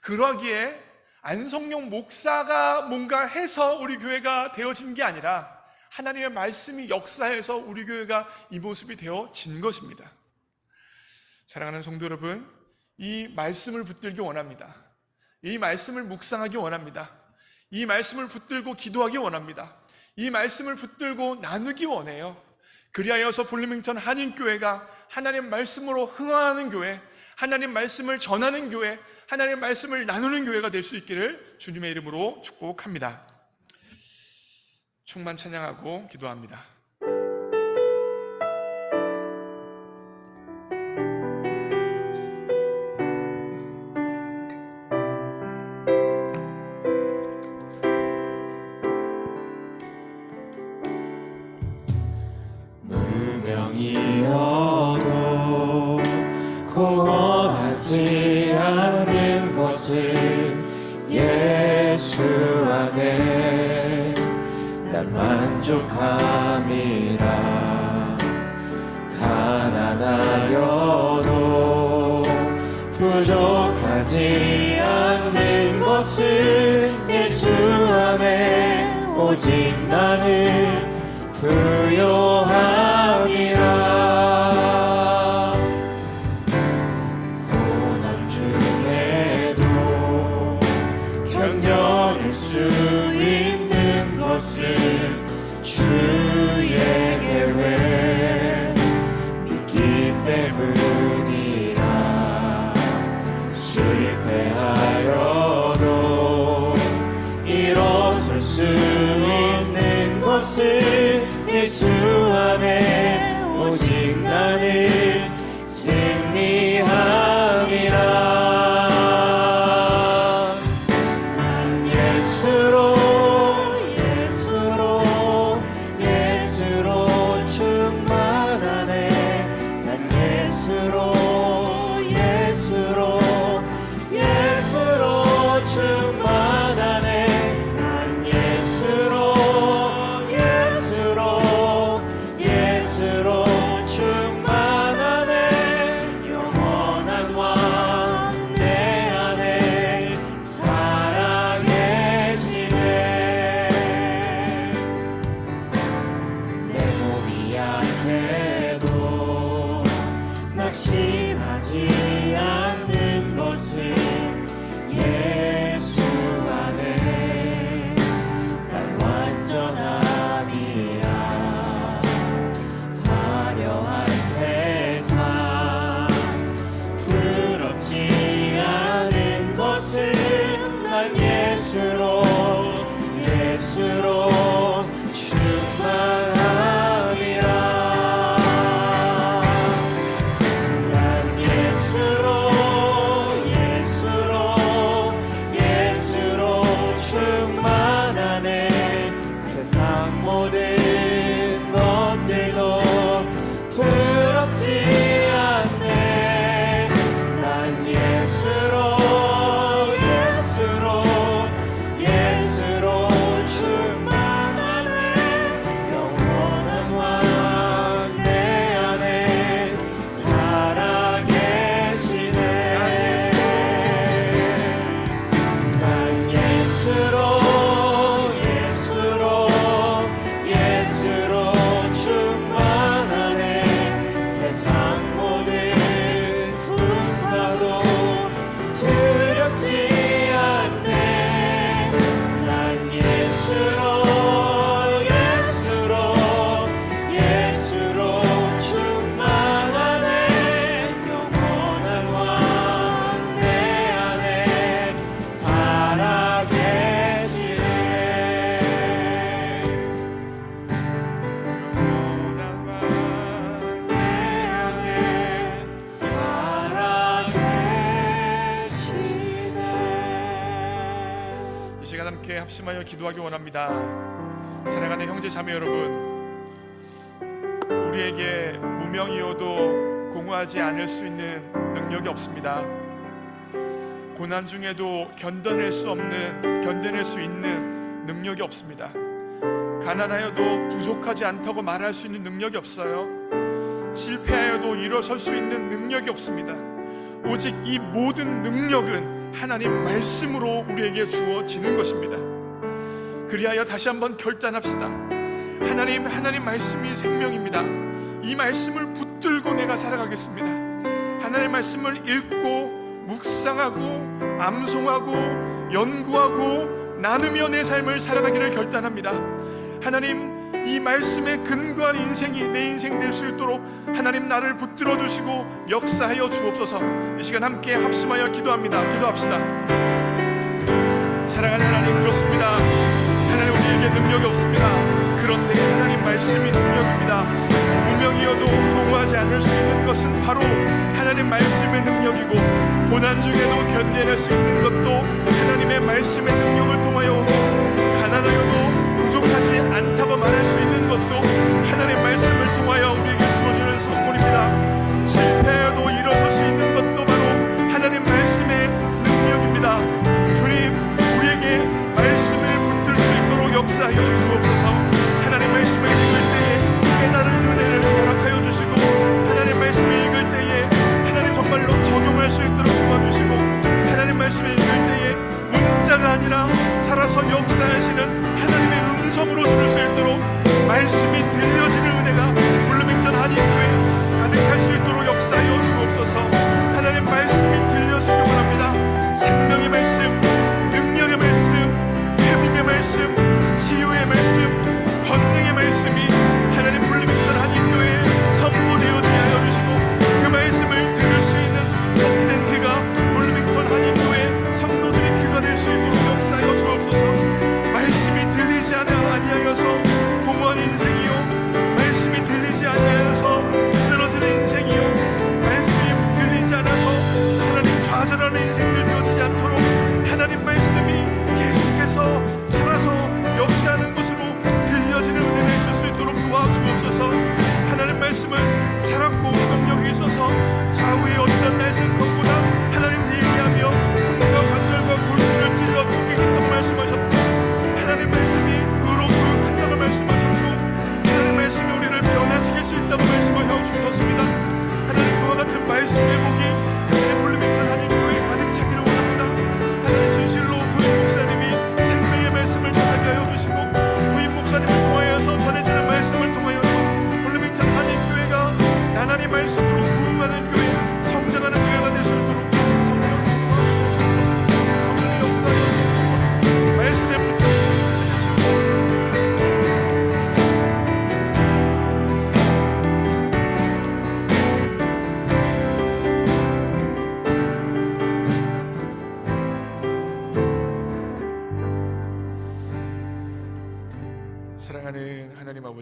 그러기에 안성용 목사가 뭔가 해서 우리 교회가 되어진 게 아니라 하나님의 말씀이 역사해서 우리 교회가 이 모습이 되어진 것입니다. 사랑하는 성도 여러분, 이 말씀을 붙들기 원합니다. 이 말씀을 묵상하기 원합니다. 이 말씀을 붙들고 기도하기 원합니다. 이 말씀을 붙들고 나누기 원해요. 그리하여서 블루밍턴 한인교회가 하나님 말씀으로 흥하는 교회, 하나님 말씀을 전하는 교회, 하나님 말씀을 나누는 교회가 될 수 있기를 주님의 이름으로 축복합니다. 충만 찬양하고 기도합니다. 무명이어도 고하지 않은 것은 예수 안에 난 만족함이라. 가난하여도 부족하지 않는 것은 예수 안에 오직 나는 부요함이라. 고난 중에도 견뎌낼 수 있는 것은 주의 계획 믿기 때문이라. 실패하여도 일어설 수 있는 것은 변하지 않는 것은 예수 안에 난 완전함이라. 화려한 세상 부럽지 않은 것은 난 예수로 충만함이라. 난 예수로 충만하네. 세상 모든 것들도 부럽지 않네. 난 예수로 충만하네. 영원한 왕 내 안에 살아계시네. 난 예수로 충만하네. 세상 모든 풍파도 두렵지 않네. 난 예수로 충만하네. 영원한 왕 내 안에 살아계시네. 영원한 왕 내 안에 살아계시네. 이 시간 함께 합심하여 기도하기 원합니다. 사랑하는 형제 자매 여러분, 우리에게 무명이어도 공허하지 않을 수 있는 능력이 없습니다. 고난 중에도 견뎌낼 수 있는 능력이 없습니다. 가난하여도 부족하지 않다고 말할 수 있는 능력이 없어요. 실패하여도 일어설 수 있는 능력이 없습니다. 오직 이 모든 능력은 하나님 말씀으로 우리에게 주어지는 것입니다. 그리하여 다시 한번 결단합시다. 하나님 말씀이 생명입니다. 이 말씀을 붙들고 내가 살아가겠습니다. 하나님 말씀을 읽고 묵상하고 암송하고 연구하고 나누며 내 삶을 살아가기를 결단합니다. 하나님, 이 말씀에 근거한 인생이 내 인생 될 수 있도록 하나님 나를 붙들어 주시고 역사하여 주옵소서. 이 시간 함께 합심하여 기도합니다. 기도합시다. 사랑하는 하나님, 그렇습니다. 하나님, 우리에게 능력이 없습니다. 그런데 하나님 말씀이 능력입니다. 무명이어도 동호하지 않을 수 있는 것은 바로 하나님 말씀의 능력이고, 고난 중에도 견뎌낼 수 있는 것도 하나님의 말씀의 능력을 통하여 오고, 가난하여도 부족하지 않다고 말할 수 있는 것도 하나님의 말씀을 통하여 우리에게 주어지는 선물입니다. 실패해도 일어설 수 있는 것도 바로 하나님 말씀의 능력입니다. 주님, 우리에게 말씀을 붙들 수 있도록 역사하여 주옵소서. 하나님 말씀을 읽을 때에 깨달을 은혜를 허락하여 주시고, 하나님 말씀을 읽을 때에 하나님 정말로 적용할 수 있도록 도와주시고, 하나님 말씀을 읽을 때에 문자가 아니라 살아서 역사하시는 하나님의 음성으로 들을 수 있도록 말씀이 들려지는 은혜가 물론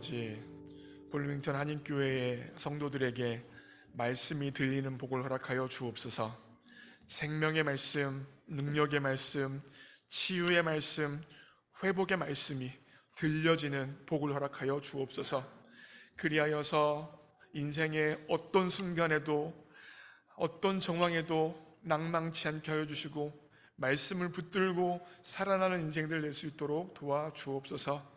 아버지, 볼링턴 한인교회의 성도들에게 말씀이 들리는 복을 허락하여 주옵소서. 생명의 말씀, 능력의 말씀, 치유의 말씀, 회복의 말씀이 들려지는 복을 허락하여 주옵소서. 그리하여서 인생의 어떤 순간에도 어떤 정황에도 낭망치 않게 하여 주시고 말씀을 붙들고 살아나는 인생들 낼 수 있도록 도와주옵소서.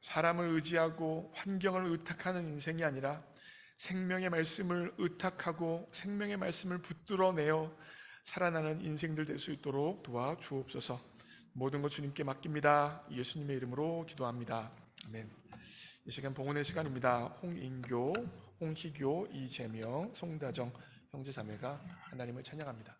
사람을 의지하고 환경을 의탁하는 인생이 아니라 생명의 말씀을 의탁하고 생명의 말씀을 붙들어내어 살아나는 인생들 될 수 있도록 도와주옵소서. 모든 것 주님께 맡깁니다. 예수님의 이름으로 기도합니다. 아멘. 이 시간 봉헌의 시간입니다. 홍인교, 홍희교, 이재명, 송다정 형제 자매가 하나님을 찬양합니다.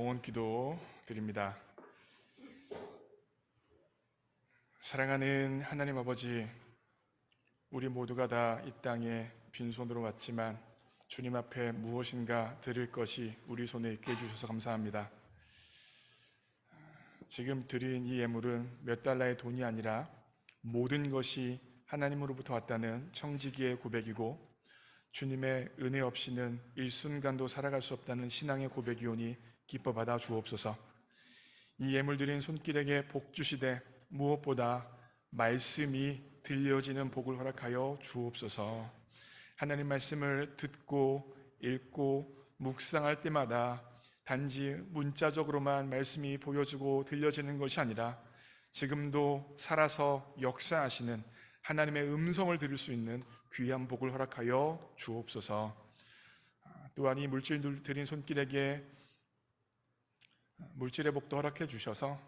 봉헌 기도 드립니다. 사랑하는 하나님 아버지, 우리 모두가 다 이 땅에 빈손으로 왔지만 주님 앞에 무엇인가 드릴 것이 우리 손에 있게 해주셔서 감사합니다. 지금 드린 이 예물은 몇 달러의 돈이 아니라 모든 것이 하나님으로부터 왔다는 청지기의 고백이고, 주님의 은혜 없이는 일순간도 살아갈 수 없다는 신앙의 고백이오니 기뻐 받아 주옵소서. 이 예물 드린 손길에게 복 주시되 무엇보다 말씀이 들려지는 복을 허락하여 주옵소서. 하나님 말씀을 듣고 읽고 묵상할 때마다 단지 문자적으로만 말씀이 보여지고 들려지는 것이 아니라 지금도 살아서 역사하시는 하나님의 음성을 들을 수 있는 귀한 복을 허락하여 주옵소서. 또한 이 물질 드린 손길에게 물질의 복도 허락해 주셔서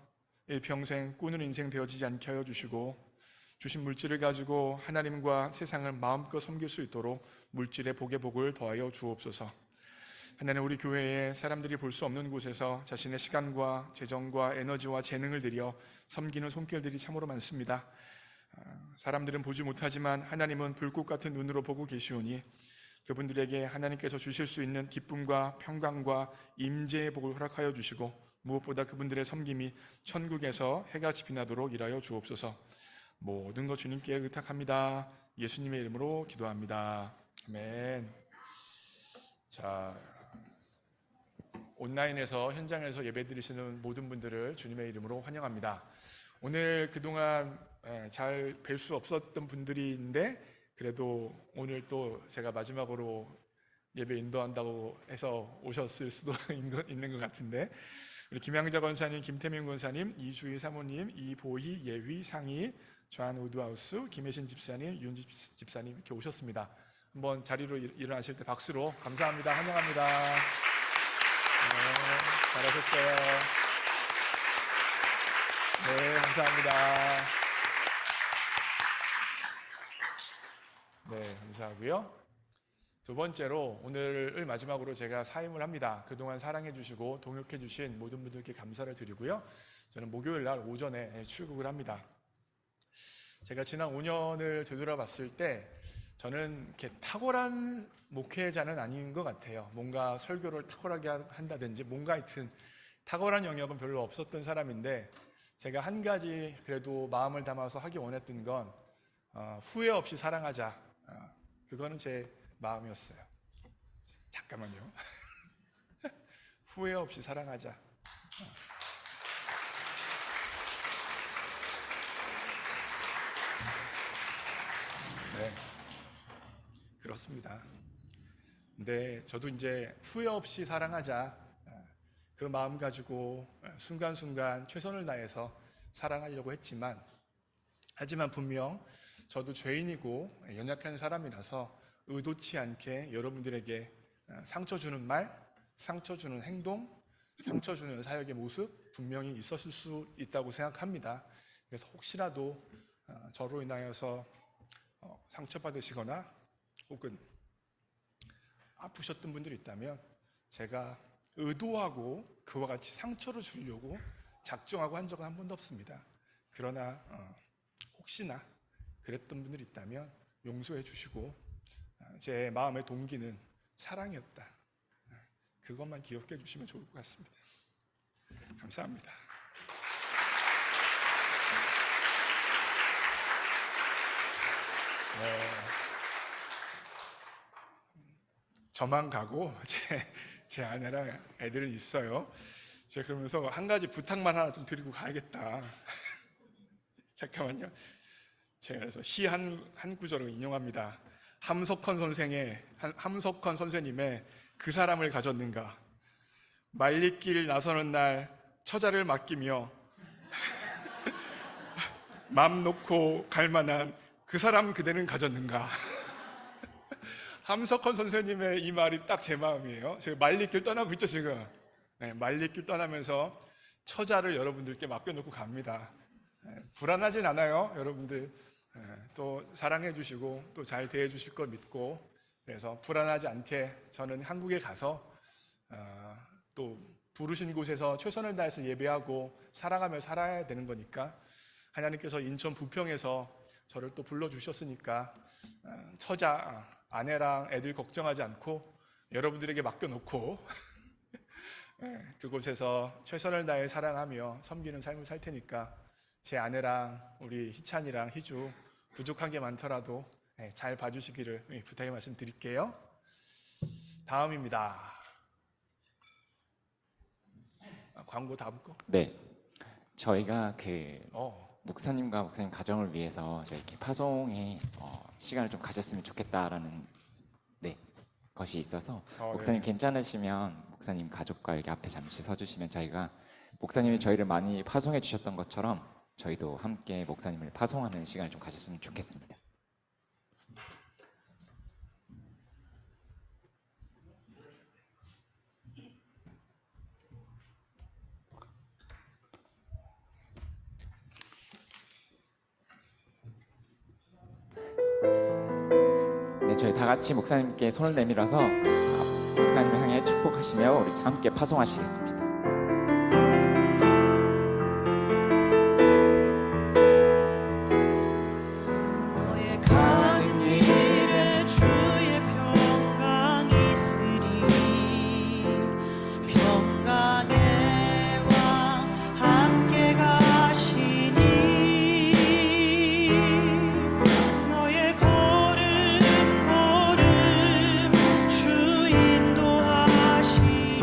일평생 꾸는 인생 되어지지 않게 하여 주시고, 주신 물질을 가지고 하나님과 세상을 마음껏 섬길 수 있도록 물질의 복의 복을 더하여 주옵소서. 하나님, 우리 교회에 사람들이 볼 수 없는 곳에서 자신의 시간과 재정과 에너지와 재능을 들여 섬기는 손길들이 참으로 많습니다. 사람들은 보지 못하지만 하나님은 불꽃 같은 눈으로 보고 계시오니 그분들에게 하나님께서 주실 수 있는 기쁨과 평강과 임재의 복을 허락하여 주시고, 무엇보다 그분들의 섬김이 천국에서 해같이 빛나도록 일하여 주옵소서. 모든 것 주님께 의탁합니다. 예수님의 이름으로 기도합니다. 아멘. 자, 온라인에서 현장에서 예배드리시는 모든 분들을 주님의 이름으로 환영합니다. 오늘 그동안 잘 뵐 수 없었던 분들인데 그래도 오늘 또 제가 마지막으로 예배 인도한다고 해서 오셨을 수도 있는 것 같은데, 우리 김양자 권사님, 김태민 권사님, 이주희 사모님, 이보희, 예휘, 상희, 좌한 우드하우스, 김혜신 집사님, 윤 집사님 이렇게 오셨습니다. 한번 자리로 일어나실 때 박수로 감사합니다. 환영합니다. 네, 잘하셨어요. 네, 감사합니다. 네, 감사하고요. 두 번째로 오늘을 마지막으로 제가 사임을 합니다. 그동안 사랑해 주시고 동역해 주신 모든 분들께 감사를 드리고요. 저는 목요일 날 오전에 출국을 합니다. 제가 지난 5년을 되돌아봤을 때 저는 이렇게 탁월한 목회자는 아닌 것 같아요. 뭔가 설교를 탁월하게 한다든지 뭔가 하여튼 탁월한 영역은 별로 없었던 사람인데, 제가 한 가지 그래도 마음을 담아서 하기 원했던 건 후회 없이 사랑하자. 그거는 제 마음이었어요. 잠깐만요. 후회 없이 사랑하자. 네, 그렇습니다. 근데 저도 이제 후회 없이 사랑하자, 그 마음 가지고 순간순간 최선을 다해서 사랑하려고 했지만, 하지만 분명 저도 죄인이고 연약한 사람이라서 의도치 않게 여러분들에게 상처 주는 말, 상처 주는 행동, 상처 주는 사역의 모습 분명히 있었을 수 있다고 생각합니다. 그래서 혹시라도 저로 인하여서 상처받으시거나 혹은 아프셨던 분들이 있다면 제가 의도하고 그와 같이 상처를 주려고 작정하고 한 적은 한 번도 없습니다. 그러나 혹시나 그랬던 분들이 있다면 용서해 주시고, 제 마음의 동기는 사랑이었다, 그것만 기억해 주시면 좋을 것 같습니다. 감사합니다. 저만 가고 제 아내랑 애들은 있어요. 제가 그러면서 한 가지 부탁만 하나 좀 드리고 가야겠다. 잠깐만요. 제가 그래서 시 한 구절을 인용합니다. 함석헌 선생님의 그 사람을 가졌는가. 말리길 나서는 날 처자를 맡기며 맘 놓고 갈 만한 그 사람 그대는 가졌는가. 함석헌 선생님의 이 말이 딱 제 마음이에요. 제가 말리길 떠나고 있죠 지금. 네, 말리길 떠나면서 처자를 여러분들께 맡겨놓고 갑니다. 불안하진 않아요. 여러분들 또 사랑해 주시고 또 잘 대해 주실 걸 믿고, 그래서 불안하지 않게 저는 한국에 가서 또 부르신 곳에서 최선을 다해서 예배하고 사랑하며 살아야 되는 거니까 하나님께서 인천 부평에서 저를 또 불러주셨으니까 처자, 아내랑 애들 걱정하지 않고 여러분들에게 맡겨놓고 그곳에서 최선을 다해 사랑하며 섬기는 삶을 살 테니까 제 아내랑 우리 희찬이랑 희주 부족한 게 많더라도 잘 봐주시기를 부탁의 말씀 드릴게요. 다음입니다. 광고 다음 거. 네, 저희가 목사님과 목사님 가정을 위해서 저희 이렇게 파송에 시간을 좀 가졌으면 좋겠다라는 것이 있어서 목사님 네. 괜찮으시면 목사님 가족과 여기 앞에 잠시 서주시면 저희가 목사님이 저희를 많이 파송해 주셨던 것처럼 저희도 함께 목사님을 파송하는 시간을 좀 가졌으면 좋겠습니다. 네, 저희 다 같이 목사님께 손을 내밀어서 목사님을 향해 축복하시며 우리 함께 파송하시겠습니다. 너의 가는 길에 주의 평강이 있으리 평강의 왕 함께 가시니 너의 걸음 걸음 주 인도하시리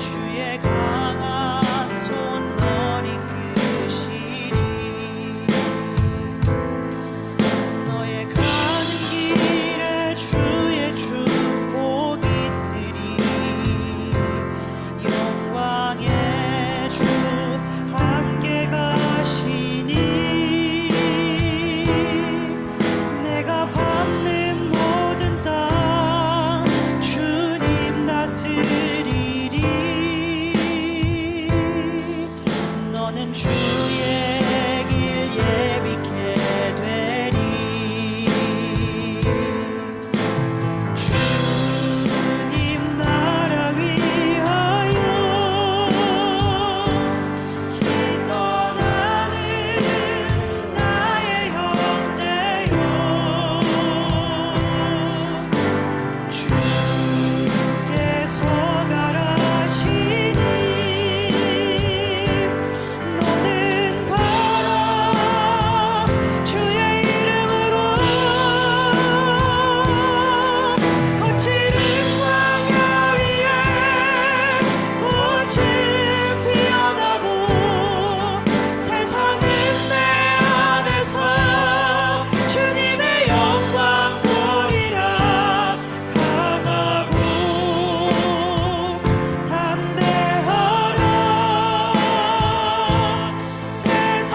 주의 강한 손 널 이끄시리 너의 가는 길에 주의 축복이 있으리 영광의 주 함께 가시니 내가 밟는 모든 땅 주님 다스리리 너는 주의 길 예비케 되리 주님 나라 위하여 길 떠나는 나의 형제여 주께서 가라시니 너는 가라 주의 이름으로 거칠은 광야 위에 꽃은 피어나고 세상은 내 안에서 주님의 영광 보리라 강하고 담대하라 세상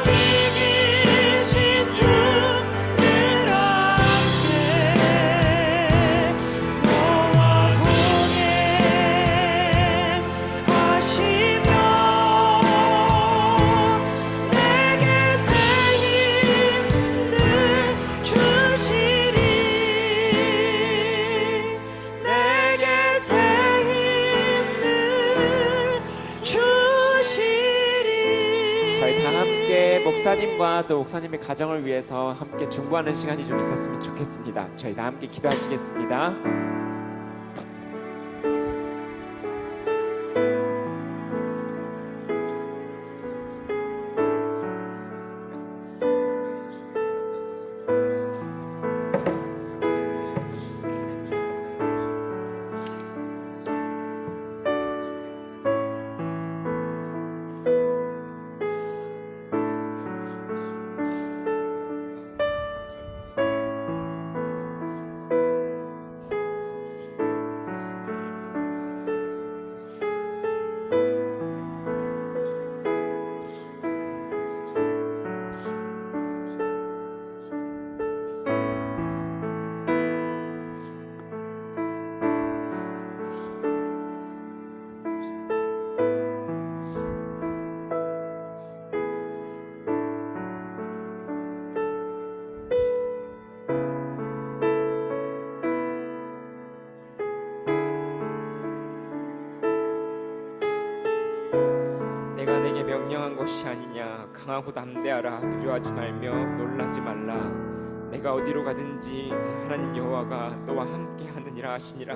이기신 주 늘 함께 너와 동행하시며 내게 새 힘을 주시리 내게 새 힘을 주시리 저희 다 함께 목사님과 또 목사님의 가정을 위해서 함께 중보하는 시간이 좀 있었으면 좋겠습니다. 저희 다 함께 기도하시겠습니다. 명령한 것이 아니냐. 강하고 담대하라. 두려워하지 말며 놀라지 말라. 내가 어디로 가든지 내 하나님 여호와가 너와 함께 하느니라 하시니라.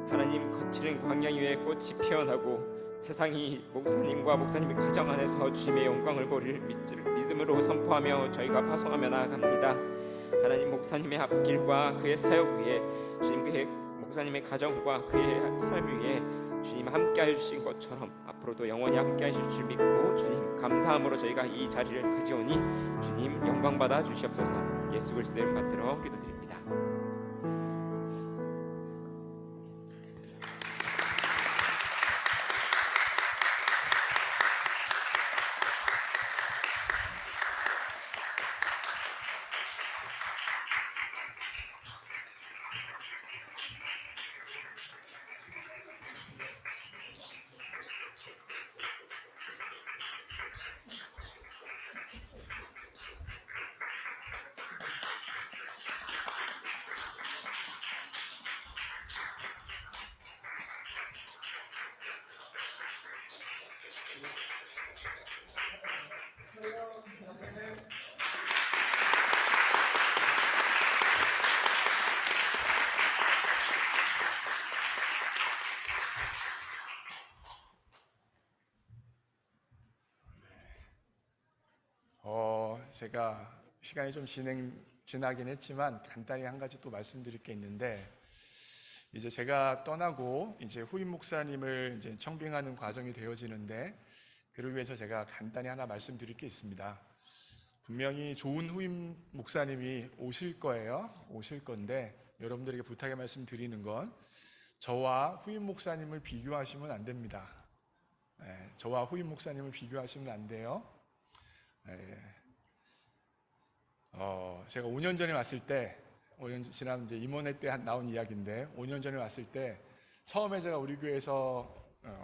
하나님, 거칠은 광야 위에 꽃이 피어나고 세상이 목사님과 목사님의 가정 안에서 주님의 영광을 보릴 믿음으로 선포하며 저희가 파송하며 나아갑니다. 하나님, 목사님의 앞길과 그의 사역 위에 주님, 그의 목사님의 가정과 그의 삶 위에 주님 함께하여 주신 것처럼 앞으로도 영원히 함께하여 주실 줄 믿고 주님 감사함으로 저희가 이 자리를 가지오니 주님 영광 받아 주시옵소서. 예수 그리스도의 이름 받들어 기도드립니다. 제가 시간이 좀 지나긴 했지만 간단히 한 가지 또 말씀드릴 게 있는데, 이제 제가 떠나고 이제 후임 목사님을 이제 청빙하는 과정이 되어지는데, 그를 위해서 제가 간단히 하나 말씀드릴 게 있습니다. 분명히 좋은 후임 목사님이 오실 거예요. 오실 건데 여러분들에게 부탁의 말씀 드리는 건 저와 후임 목사님을 비교하시면 안 됩니다. 저와 후임 목사님을 비교하시면 안 돼요. 제가 5년 전에 왔을 때, 5년 지난 이제 임원회 때 나온 이야기인데, 5년 전에 왔을 때 처음에 제가 우리 교회에서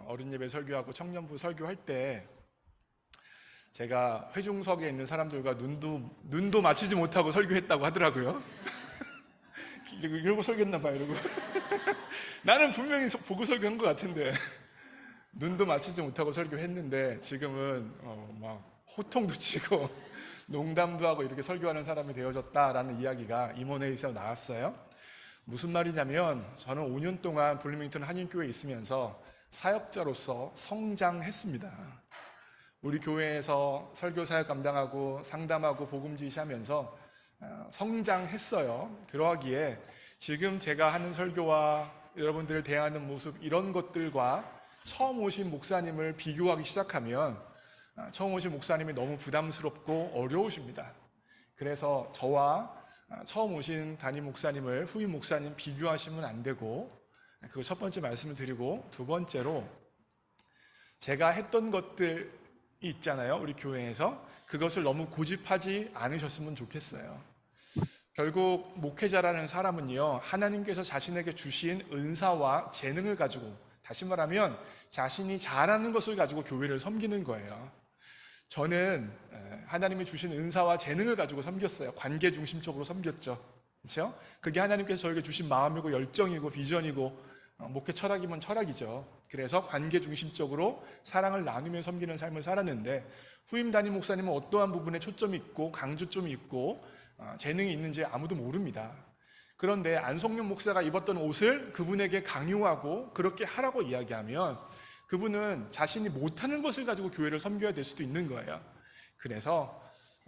어른 예배 설교하고 청년부 설교할 때 제가 회중석에 있는 사람들과 눈도 맞추지 못하고 설교했다고 하더라고요. 이러고 설교했나 봐요. 이러고 나는 분명히 보고 설교한 것 같은데 눈도 맞추지 못하고 설교했는데 지금은 막 호통도 치고 농담도 하고 이렇게 설교하는 사람이 되어졌다라는 이야기가 임원회에서 나왔어요. 무슨 말이냐면, 저는 5년 동안 블루밍턴 한인교회에 있으면서 사역자로서 성장했습니다. 우리 교회에서 설교 사역 감당하고 상담하고 복음 지시하면서 성장했어요. 그러하기에 지금 제가 하는 설교와 여러분들을 대하는 모습, 이런 것들과 처음 오신 목사님을 비교하기 시작하면 처음 오신 목사님이 너무 부담스럽고 어려우십니다. 그래서 저와 처음 오신 담임 목사님을 후임 목사님 비교하시면 안 되고, 그거 첫 번째 말씀을 드리고, 두 번째로 제가 했던 것들이 있잖아요. 우리 교회에서 그것을 너무 고집하지 않으셨으면 좋겠어요. 결국 목회자라는 사람은요, 하나님께서 자신에게 주신 은사와 재능을 가지고, 다시 말하면 자신이 잘하는 것을 가지고 교회를 섬기는 거예요. 저는 하나님이 주신 은사와 재능을 가지고 섬겼어요. 관계 중심적으로 섬겼죠. 그렇죠? 그게 하나님께서 저에게 주신 마음이고 열정이고 비전이고 목회 철학이면 철학이죠. 그래서 관계 중심적으로 사랑을 나누며 섬기는 삶을 살았는데, 후임 담임 목사님은 어떠한 부분에 초점이 있고 강조점이 있고 재능이 있는지 아무도 모릅니다. 그런데 안성룡 목사가 입었던 옷을 그분에게 강요하고 그렇게 하라고 이야기하면 그분은 자신이 못하는 것을 가지고 교회를 섬겨야 될 수도 있는 거예요. 그래서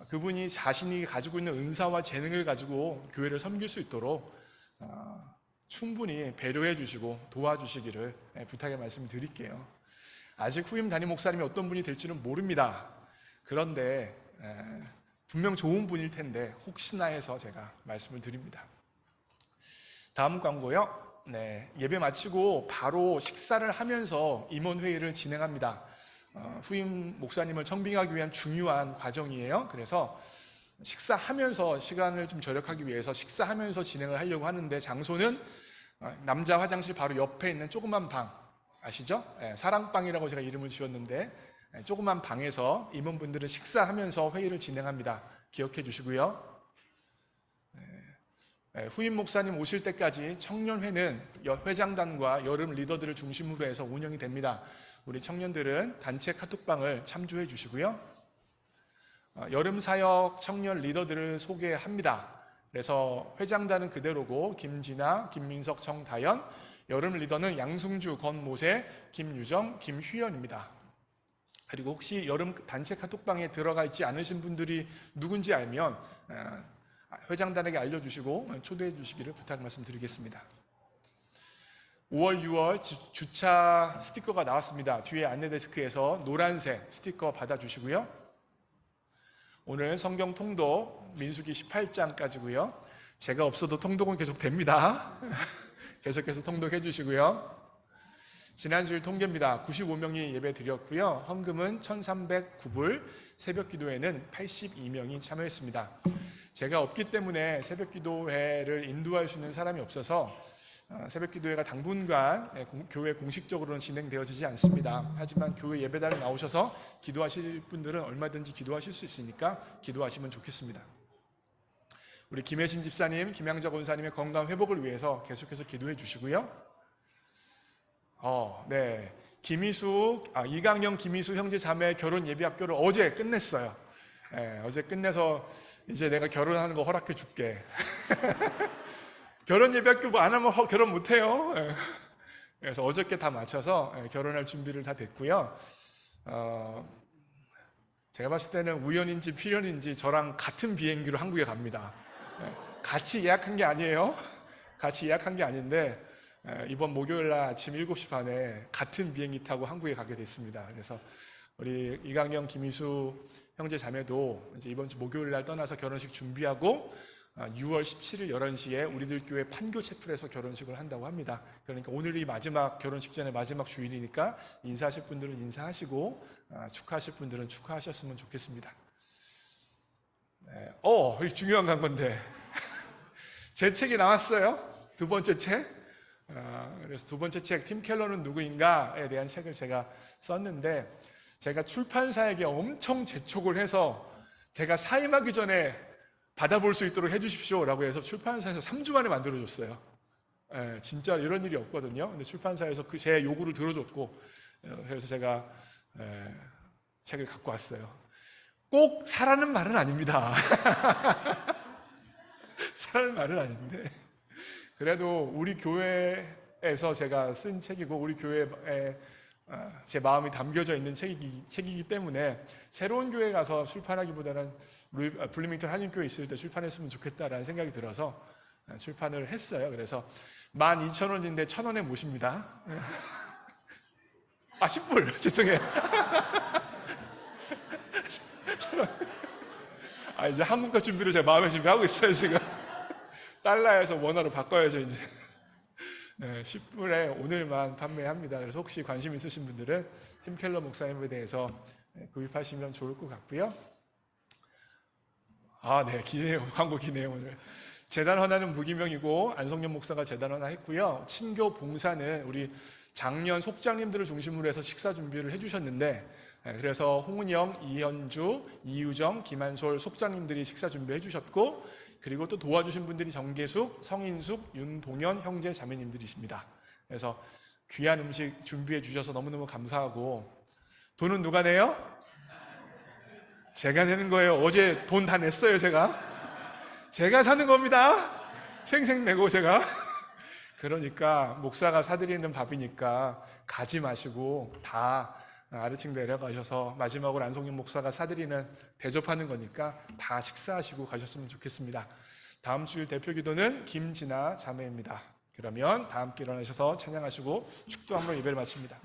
그분이 자신이 가지고 있는 은사와 재능을 가지고 교회를 섬길 수 있도록 충분히 배려해 주시고 도와주시기를 부탁의 말씀을 드릴게요. 아직 후임 담임 목사님이 어떤 분이 될지는 모릅니다. 그런데 분명 좋은 분일 텐데 혹시나 해서 제가 말씀을 드립니다. 다음 광고요. 예배 마치고 바로 식사를 하면서 임원회의를 진행합니다. 후임 목사님을 청빙하기 위한 중요한 과정이에요. 그래서 식사하면서 시간을 좀 절약하기 위해서 식사하면서 진행을 하려고 하는데, 장소는 남자 화장실 바로 옆에 있는 조그만 방 아시죠? 사랑방이라고 제가 이름을 지었는데, 조그만 방에서 임원분들은 식사하면서 회의를 진행합니다. 기억해 주시고요. 후임 목사님 오실 때까지 청년회는 회장단과 여름 리더들을 중심으로 해서 운영이 됩니다. 우리 청년들은 단체 카톡방을 참조해 주시고요. 여름 사역 청년 리더들을 소개합니다. 그래서 회장단은 그대로고 김진아, 김민석, 정다연, 여름 리더는 양승주, 권모세, 김유정, 김휘연입니다. 그리고 혹시 여름 단체 카톡방에 들어가 있지 않으신 분들이 누군지 알면 회장단에게 알려주시고 초대해 주시기를 부탁 말씀드리겠습니다. 5월, 6월 주차 스티커가 나왔습니다. 뒤에 안내데스크에서 노란색 스티커 받아주시고요. 오늘 성경 통독 민수기 18장까지고요. 제가 없어도 통독은 계속 됩니다. 계속해서 통독해 주시고요. 지난주일 통계입니다. 95명이 예배 드렸고요. 헌금은 1,309불, 새벽 기도회는 82명이 참여했습니다. 제가 없기 때문에 새벽 기도회를 인도할 수 있는 사람이 없어서 새벽 기도회가 당분간 교회 공식적으로는 진행되어지지 않습니다. 하지만 교회 예배당에 나오셔서 기도하실 분들은 얼마든지 기도하실 수 있으니까 기도하시면 좋겠습니다. 우리 김혜진 집사님, 김양자 권사님의 건강 회복을 위해서 계속해서 기도해 주시고요. 네, 이강영, 김희수 형제 자매 결혼 예비학교를 어제 끝냈어요. 네, 어제 끝내서 이제 내가 결혼하는 거 허락해 줄게. 결혼 예비학교 안 하면 결혼 못 해요. 네. 그래서 어저께 다 마쳐서 결혼할 준비를 다 됐고요. 제가 봤을 때는 우연인지 필연인지 저랑 같은 비행기로 한국에 갑니다. 같이 예약한 게 아니에요. 같이 예약한 게 아닌데 이번 목요일 날 아침 7시 반에 같은 비행기 타고 한국에 가게 됐습니다. 그래서 우리 이강영, 김희수 형제 자매도 이제 이번 주 목요일 날 떠나서 결혼식 준비하고 6월 17일 11시에 우리들 교회 판교 채플에서 결혼식을 한다고 합니다. 그러니까 오늘이 마지막 결혼식 전에 마지막 주일이니까 인사하실 분들은 인사하시고 축하하실 분들은 축하하셨으면 좋겠습니다. 이게 중요한 건데 제 책이 나왔어요. 두 번째 책. 그래서 두 번째 책 팀 켈러는 누구인가에 대한 책을 제가 썼는데 제가 출판사에게 엄청 재촉을 해서 제가 사임하기 전에 받아볼 수 있도록 해주십시오 라고 해서 출판사에서 3주 만에 만들어줬어요. 진짜 이런 일이 없거든요. 근데 출판사에서 제 요구를 들어줬고 그래서 제가 책을 갖고 왔어요. 꼭 사라는 말은 아닙니다. 사라는 말은 아닌데 그래도 우리 교회에서 제가 쓴 책이고 우리 교회에 제 마음이 담겨져 있는 책이기 때문에 새로운 교회 가서 출판하기보다는 블리밍턴 한인교회 있을 때 출판했으면 좋겠다라는 생각이 들어서 출판을 했어요. 그래서 12,000원인데 1,000원에 모십니다. 10불 죄송해요. 1,000원. 이제 한국과 준비를 제 마음의 준비하고 있어요 지금. 달러에서 원화로 바꿔야죠 이제. 10불에 오늘만 판매합니다. 그래서 혹시 관심 있으신 분들은 팀 켈러 목사님에 대해서 구입하시면 좋을 것 같고요. 네, 기네요. 광고 기네요 오늘. 재단 헌화는 무기명이고 안성년 목사가 재단 헌화했고요. 친교 봉사는 우리 작년 속장님들을 중심으로 해서 식사 준비를 해주셨는데 그래서 홍은영, 이현주, 이유정, 김한솔 속장님들이 식사 준비해 주셨고 그리고 또 도와주신 분들이 정계숙, 성인숙, 윤동현 형제 자매님들이십니다. 그래서 귀한 음식 준비해 주셔서 너무너무 감사하고 돈은 누가 내요? 제가 내는 거예요. 어제 돈 다 냈어요 제가 사는 겁니다. 생생 내고 제가. 그러니까 목사가 사드리는 밥이니까 가지 마시고 다 아래층 내려가셔서 마지막으로 안성윤 목사가 사드리는 대접하는 거니까 다 식사하시고 가셨으면 좋겠습니다. 다음 주일 대표 기도는 김진아 자매입니다. 그러면 다 함께 일어나셔서 찬양하시고 축도함으로 예배를 마칩니다.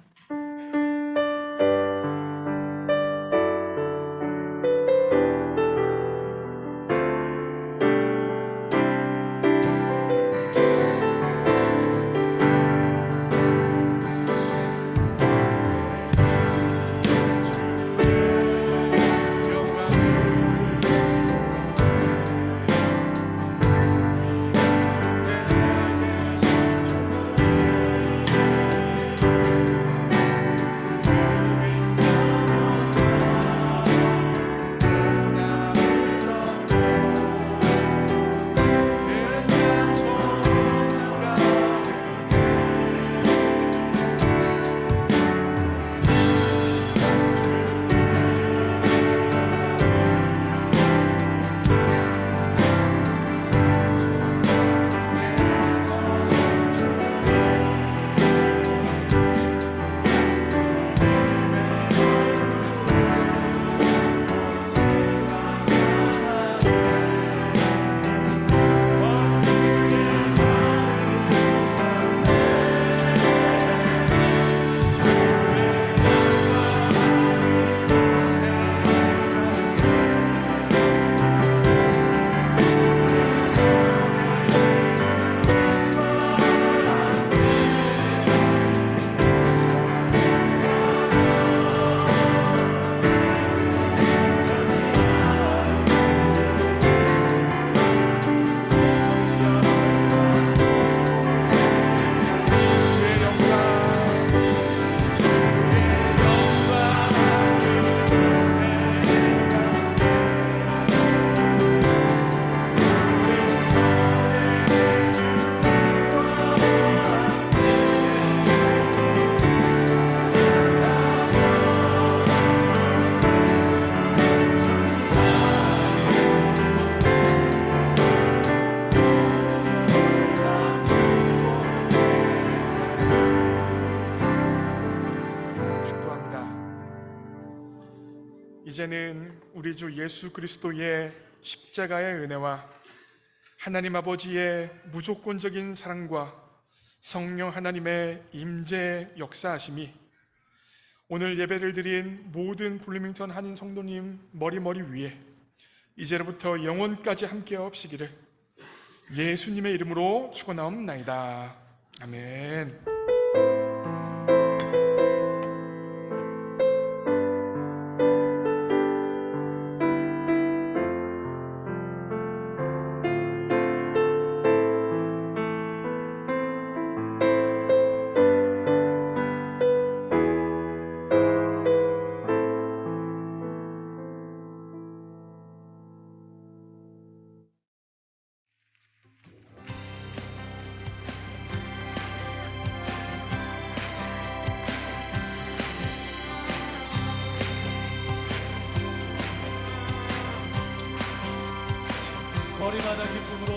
이제는 우리 주 예수 그리스도의 십자가의 은혜와 하나님 아버지의 무조건적인 사랑과 성령 하나님의 임재 역사하심이 오늘 예배를 드린 모든 블루밍턴 한인 성도님 머리 위에 이제로부터 영원까지 함께 하옵시기를 예수님의 이름으로 축원하옵나이다. 아멘. 거리마다 기쁨으로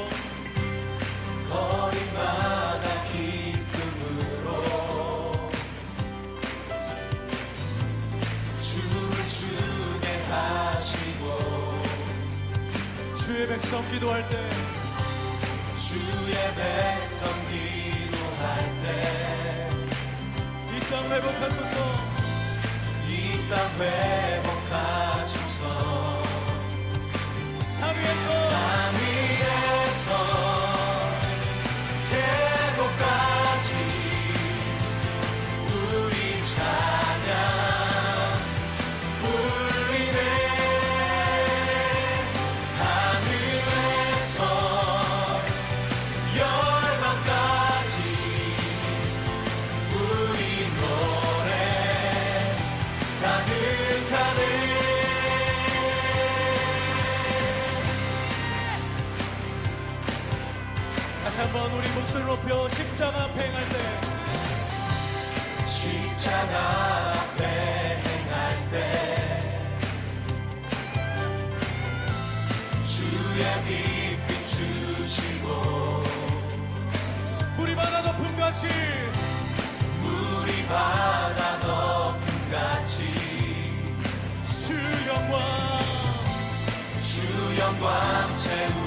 거리마다 기쁨으로 춤을 추게 하시고 주의 백성 기도할 때 주의 백성 기도할 때 이 땅 회복하소서 이 땅 회복하소서 산 위에서 계곡까지 우리 찬양 울리네 하늘에서 열방까지 우리 노래 가득하네. 다시 한번 우리 목소리를 높여 십자가 앞에 행할 때 십자가 앞에 행할 때 주의 빛 비추시고 물이 바다 덮음같이 물이 바다 덮음같이 주 영광 채우